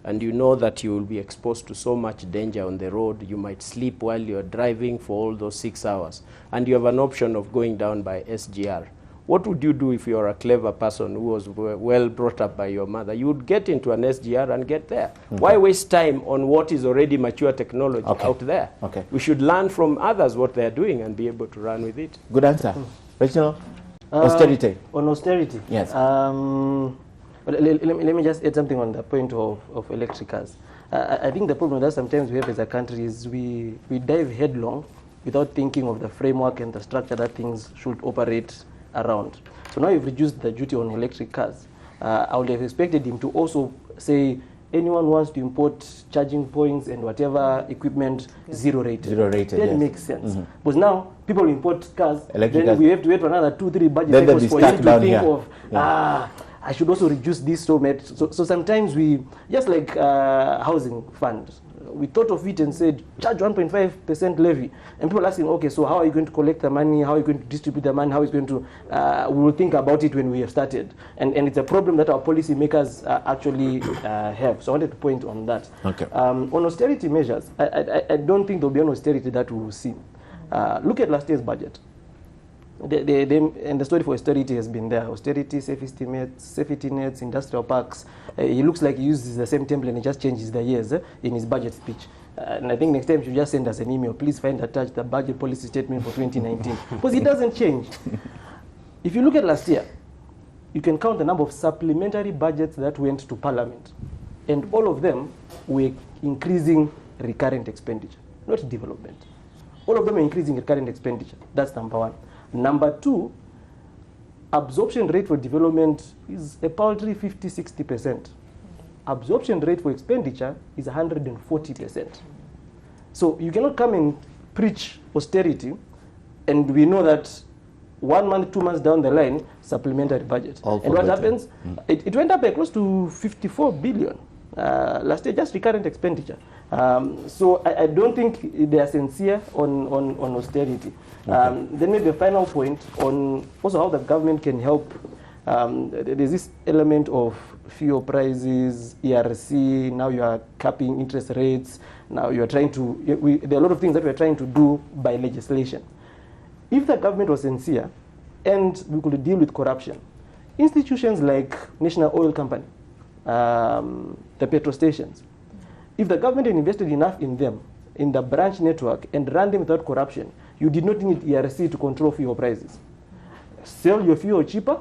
and you know that you will be exposed to so much danger on the road, you might sleep while you're driving for all those 6 hours, and you have an option of going down by SGR. What would you do if you're a clever person who was well brought up by your mother? You would get into an SGR and get there. Why waste time on what is already mature technology out there? We should learn from others what they're doing and be able to run with it. Good answer. Reginald? Austerity. On austerity? Yes. Let me just add something on the point of electric cars. I think the problem that sometimes we have as a country is we dive headlong without thinking of the framework and the structure that things should operate around. So now you've reduced the duty on electric cars. I would have expected him to also say anyone wants to import charging points and whatever equipment, zero rated. Zero rated, That yes. makes sense. Because now people import cars, Electric then cars. we have to wait for another 2-3 budget Then they'll cycles be for you stuck to down think here. of, I should also reduce this so much. So sometimes we, just like housing fund, we thought of it and said, charge 1.5% levy. And people asking, okay, so how are you going to collect the money? How are you going to distribute the money? How is going to, we will think about it when we have started. And it's a problem that our policy makers actually have. So I wanted to point on that. Okay. On austerity measures, I don't think there will be an austerity that we will see. Look at last year's budget. And the story for austerity has been there. Austerity, safety nets, industrial parks. He looks like he uses the same template and he just changes the years in his budget speech. And I think next time you should just send us an email. Please find attached the budget policy statement for 2019. Because it doesn't change. If you look at last year, you can count the number of supplementary budgets that went to Parliament. And all of them were increasing recurrent expenditure, not development. All of them are increasing recurrent expenditure. That's number one. Number two, absorption rate for development is a paltry 50-60%. Absorption rate for expenditure is 140%. So you cannot come and preach austerity, and we know that 1 month, 2 months down the line, supplementary budget. And what happens? It went up by close to 54 billion last year, just recurrent expenditure. So I don't think they are sincere on austerity. Then maybe a final point on also how the government can help. There's this element of fuel prices, ERC, now you are capping interest rates, now you are trying to, there are a lot of things that we are trying to do by legislation. If the government was sincere and we could deal with corruption, institutions like National Oil Company, the petrol stations, if the government had invested enough in them, in the branch network, and ran them without corruption, you did not need ERC to control fuel prices. Sell your fuel cheaper.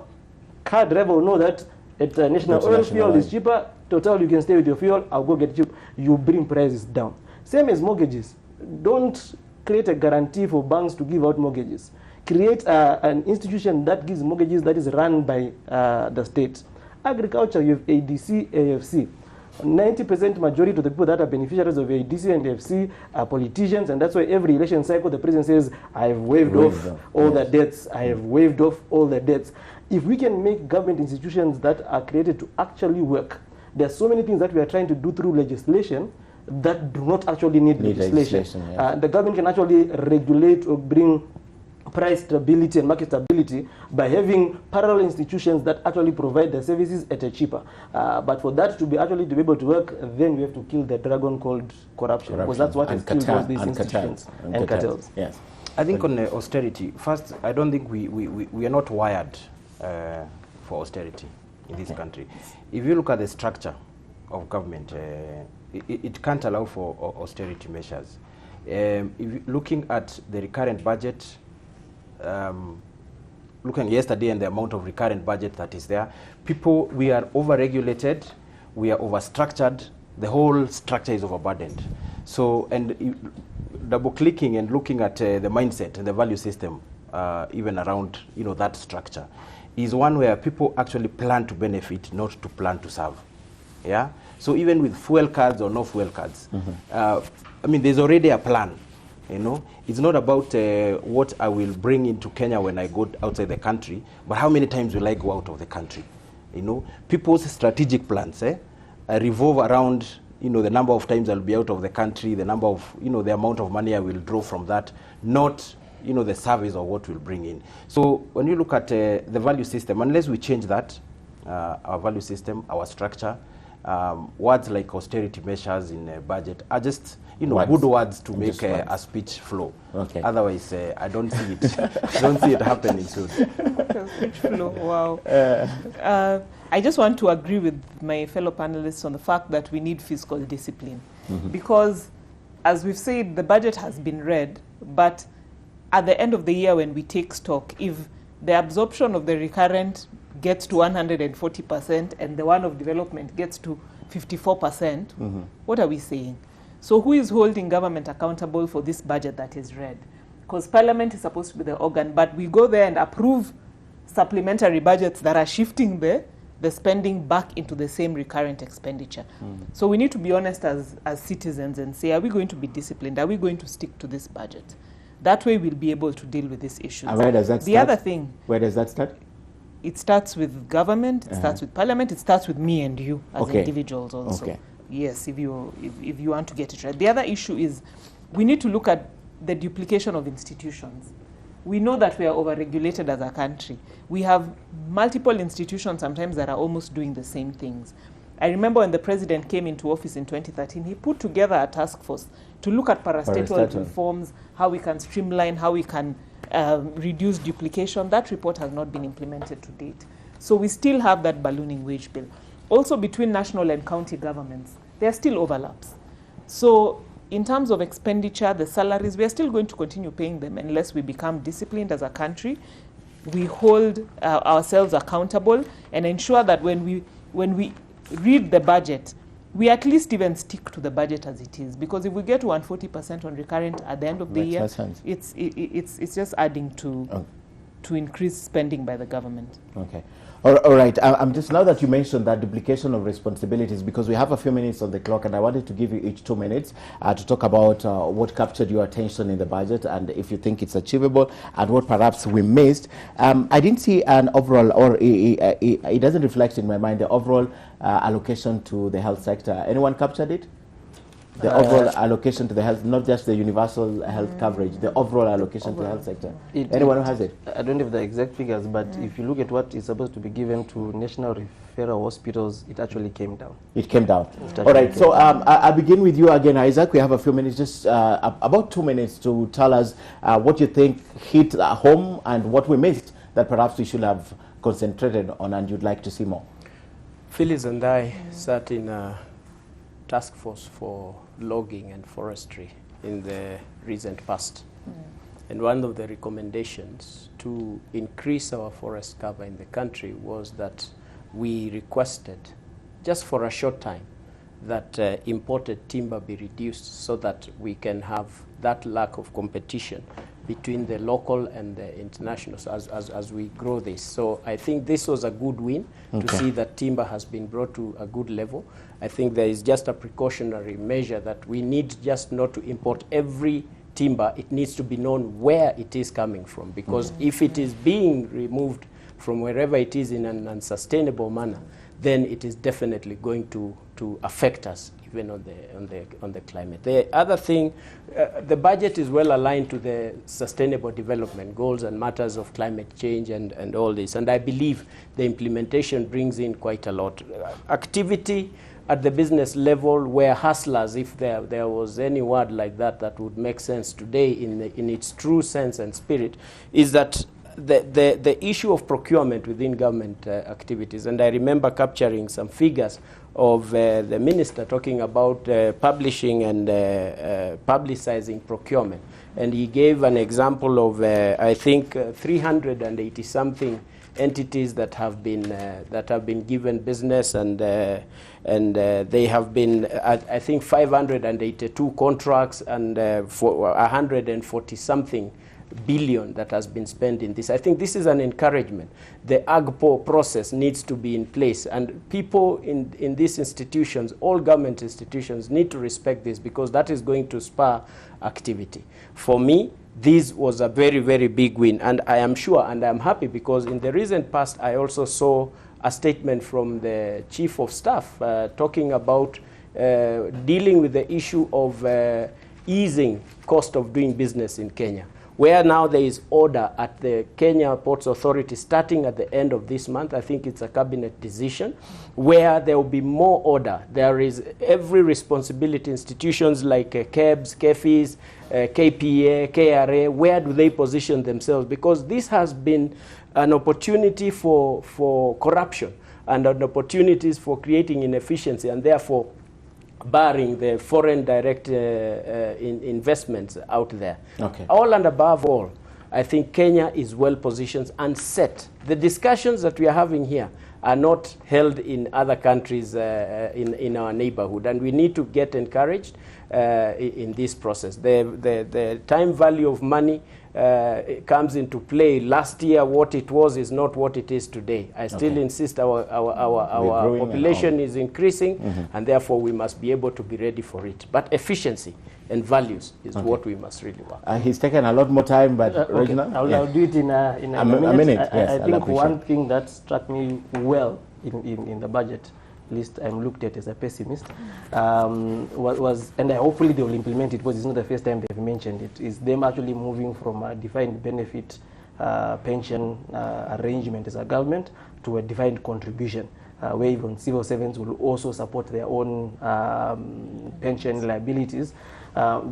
Car driver will know that at National Oil fuel is cheaper. Total, you can stay with your fuel. I'll go get cheap. You bring prices down. Same as mortgages. Don't create a guarantee for banks to give out mortgages. Create an institution that gives mortgages that is run by the state. Agriculture, you have ADC, AFC. 90% majority of the people that are beneficiaries of ADC and AFC are politicians, and that's why every election cycle the president says, I have waived off all the debts, I have waived off all the debts. If we can make government institutions that are created to actually work, there are so many things that we are trying to do through legislation that do not actually need legislation. The government can actually regulate or bring price stability and market stability by having parallel institutions that actually provide the services at a cheaper. But for that to be able to work, then we have to kill the dragon called corruption. Because that's what has killed all these institutions and cartels. Yes. I think on austerity, first, I don't think we are not wired for austerity in this country. If you look at the structure of government, it can't allow for austerity measures. If looking at the recurrent budget, looking yesterday and the amount of recurrent budget that is there, we are over-regulated, we are over-structured, the whole structure is overburdened. So, and double-clicking and looking at the mindset and the value system, even around that structure, is one where people actually plan to benefit, not to plan to serve. Yeah. So even with fuel cards or no fuel cards, I mean, there's already a plan. It's not about what I will bring into Kenya when I go outside the country, but how many times will I go out of the country? People's strategic plans revolve around the number of times I'll be out of the country, the number of the amount of money I will draw from that, not the service or what we'll bring in. So when you look at the value system, unless we change that, our value system, our structure, words like austerity measures in a budget are just good words to make a speech flow. Okay. Otherwise, I don't see it. I don't see it happening soon. Speech flow. Wow. I just want to agree with my fellow panelists on the fact that we need fiscal discipline, because, as we've said, the budget has been read, but at the end of the year, when we take stock, if the absorption of the recurrent gets to 140% and the one of development gets to 54%, what are we saying? So who is holding government accountable for this budget that is read? Because Parliament is supposed to be the organ, but we go there and approve supplementary budgets that are shifting the the spending back into the same recurrent expenditure. So we need to be honest as citizens and say, are we going to be disciplined? Are we going to stick to this budget? That way we'll be able to deal with these issues. And where does that The start? other thing, Where does that start? it starts with government, it starts with parliament, it starts with me and you as Okay. individuals also. Okay. Yes, if you want to get it right. The other issue is we need to look at the duplication of institutions. We know that we are overregulated as a country. We have multiple institutions sometimes that are almost doing the same things. I remember when the president came into office in 2013, he put together a task force to look at parastatal reforms, how we can streamline, how we can reduce duplication. That report has not been implemented to date. So we still have that ballooning wage bill. Also between national and county governments, there are still overlaps. So in terms of expenditure, the salaries, we are still going to continue paying them unless we become disciplined as a country. We hold ourselves accountable and ensure that when we read the budget, we at least even stick to the budget as it is. Because if we get to 140% on recurrent at the end of the year, it's just adding to increased spending by the government. Okay. All right. I'm just, now that you mentioned that duplication of responsibilities, because we have a few minutes on the clock, and I wanted to give you each 2 minutes to talk about what captured your attention in the budget, and if you think it's achievable, and what perhaps we missed. I didn't see an overall, or it doesn't reflect in my mind the overall allocation to the health sector. Anyone captured it? The overall allocation to the health, not just the universal health coverage, the overall allocation to the health sector. Anyone who has it? I don't have the exact figures, but if you look at what is supposed to be given to national referral hospitals, it actually came down. It came down. All right, so I begin with you again, Isaac. We have a few minutes, just about 2 minutes to tell us what you think hit home and what we missed that perhaps we should have concentrated on and you'd like to see more. Phyllis and I sat in a task force for logging and forestry in the recent past. And one of the recommendations to increase our forest cover in the country was that we requested, just for a short time, that imported timber be reduced so that we can have that lack of competition between the local and the international as we grow this. So I think this was a good win to see that timber has been brought to a good level. I think there is just a precautionary measure that we need just not to import every timber. It needs to be known where it is coming from, because if it is being removed from wherever it is in an unsustainable manner, then it is definitely going to affect us even on the climate. The other thing, the budget is well aligned to the sustainable development goals and matters of climate change and all this, and I believe the implementation brings in quite a lot. Activity at the business level where hustlers, if there was any word like that would make sense today in its true sense and spirit, is that the issue of procurement within government activities. And I remember capturing some figures of the minister talking about publishing and publicizing procurement. And he gave an example of, I think, 380-something entities that have been given business, and they have been, I think, 582 contracts and for 140-something billion that has been spent in this. I think this is an encouragement. The AGPO process needs to be in place, and people in these institutions, all government institutions, need to respect this, because that is going to spur activity. For me, this was a very, very big win, and I am sure and I am happy, because in the recent past I also saw a statement from the Chief of Staff talking about dealing with the issue of easing cost of doing business in Kenya, where now there is order at the Kenya Ports Authority starting at the end of this month. I think it's a cabinet decision where there will be more order. There is every responsibility, institutions like KEBS, KEFIS, KPA, KRA, where do they position themselves? Because this has been an opportunity for corruption and an opportunities for creating inefficiency, and therefore barring the foreign direct investments out there. Okay. All and above all, I think Kenya is well positioned and set. The discussions that we are having here are not held in other countries in our neighborhood, and we need to get encouraged in this process. The time value of money comes into play. Last year, what it was is not what it is today. I still insist our population is increasing, and therefore we must be able to be ready for it. But efficiency and values is what we must really work. He's taken a lot more time, but Reginald? I'll do it in a minute. I think one thing that struck me well in the budget, at least I'm looked at as a pessimist, was, and hopefully they will implement it because it's not the first time they've mentioned it, is them actually moving from a defined benefit pension arrangement as a government to a defined contribution, where even civil servants will also support their own pension liabilities.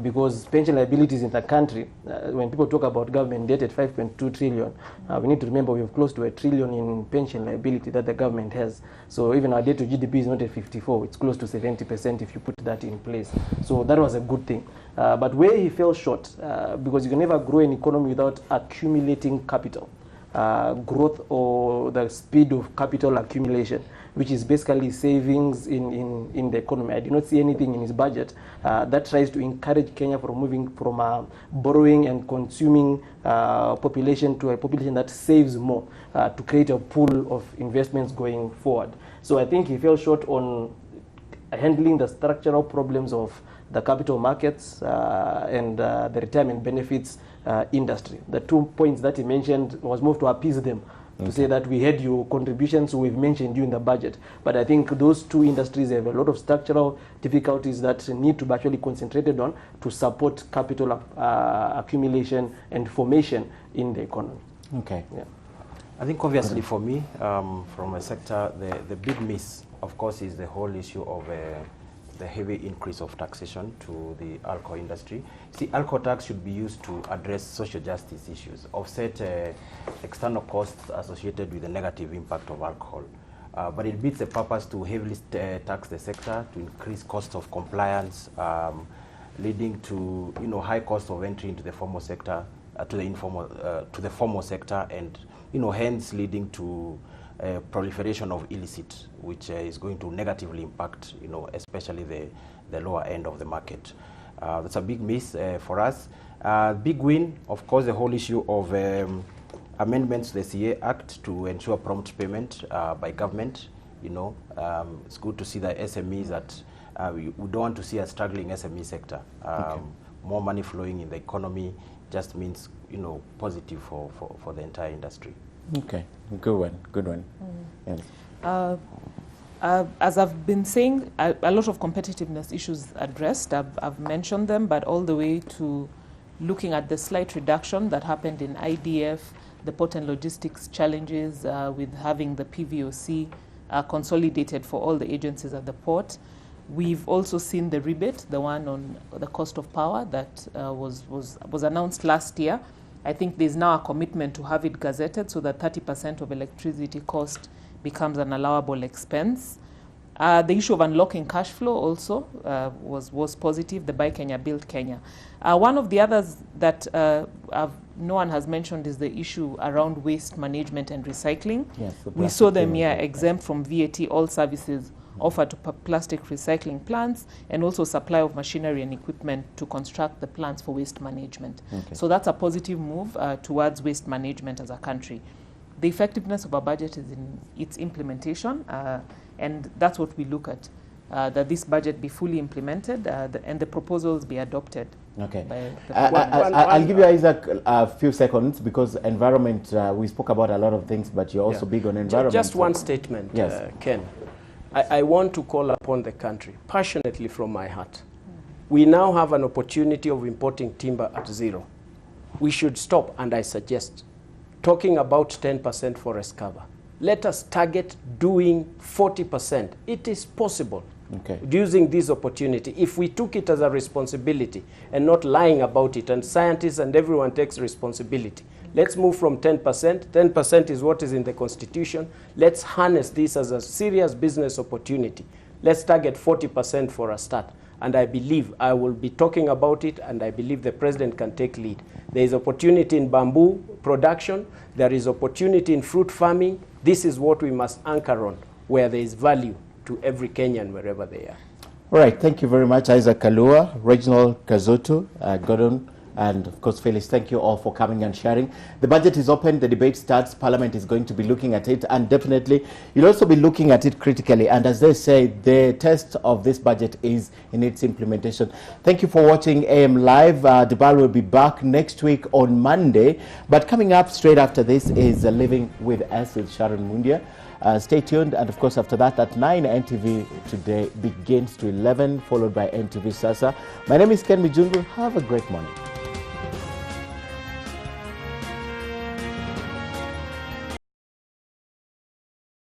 Because pension liabilities in the country, when people talk about government debt at 5.2 trillion, we need to remember we have close to $1 trillion in pension liability that the government has. So even our debt to GDP is not at 54, it's close to 70% if you put that in place. So that was a good thing. But where he fell short, because you can never grow an economy without accumulating capital. Growth or the speed of capital accumulation, which is basically savings in the economy. I do not see anything in his budget that tries to encourage Kenya from moving from a borrowing and consuming population to a population that saves more to create a pool of investments going forward. So I think he fell short on handling the structural problems of the capital markets and the retirement benefits industry. The 2 points that he mentioned was more to appease them, to say that we had your contributions, so we've mentioned you in the budget. But I think those two industries have a lot of structural difficulties that need to be actually concentrated on to support capital accumulation and formation in the economy. Okay. Yeah. I think obviously for me, from a sector, the big miss, of course, is the whole issue of the heavy increase of taxation to the alcohol industry. See, alcohol tax should be used to address social justice issues, offset external costs associated with the negative impact of alcohol. But it beats the purpose to heavily tax the sector, to increase costs of compliance, leading to high cost of entry into the formal sector, to the formal sector, and hence leading to proliferation of illicit, which is going to negatively impact, especially the lower end of the market. That's a big miss for us. Big win, of course, the whole issue of amendments to the CA Act to ensure prompt payment by government. It's good to see the SMEs that we don't want to see a struggling SME sector. More money flowing in the economy just means, positive for the entire industry. Okay, good one. Yes. As I've been saying, a lot of competitiveness issues addressed. I've mentioned them, but all the way to looking at the slight reduction that happened in IDF, the port and logistics challenges with having the PVOC consolidated for all the agencies at the port. We've also seen the rebate, the one on the cost of power that was announced last year. I think there's now a commitment to have it gazetted so that 30% of electricity cost becomes an allowable expense. The issue of unlocking cash flow also was positive, the Buy Kenya, Build Kenya. One of the others that no one has mentioned is the issue around waste management and recycling. Yes, we saw them here exempt from VAT, all services offered to plastic recycling plants, and also supply of machinery and equipment to construct the plants for waste management. Okay. So that's a positive move towards waste management as a country. The effectiveness of our budget is in its implementation, and that's what we look at, that this budget be fully implemented and the proposals be adopted. Okay. I'll give you, Isaac, a few seconds because environment, we spoke about a lot of things, but you're also big on environment. Just one statement, yes. Ken. I want to call upon the country, passionately from my heart. We now have an opportunity of importing timber at zero. We should stop, and I suggest, talking about 10% forest cover. Let us target doing 40%. It is possible. Okay. Using this opportunity, if we took it as a responsibility and not lying about it, and scientists and everyone takes responsibility. Let's move from 10%. 10% is what is in the Constitution. Let's harness this as a serious business opportunity. Let's target 40% for a start. and I believe I will be talking about it, and I believe the president can take lead. There is opportunity in bamboo production. There is opportunity in fruit farming. This is what we must anchor on, where there is value to every Kenyan wherever they are. All right, thank you very much, Isaac Kalua, Reginald Kazutu, Gordon, and of course Felix. Thank you all for coming and sharing. The budget is open, the debate starts, Parliament is going to be looking at it, and definitely you'll also be looking at it critically. And as they say, the test of this budget is in its implementation. Thank you for watching AM Live. Debal will be back next week on Monday, but coming up straight after this is Living with Us with Sharon Mundia. Stay tuned, and of course after that at 9, NTV Today begins to 11, followed by NTV Sasa. My name is Ken Mijungu. Have a great morning.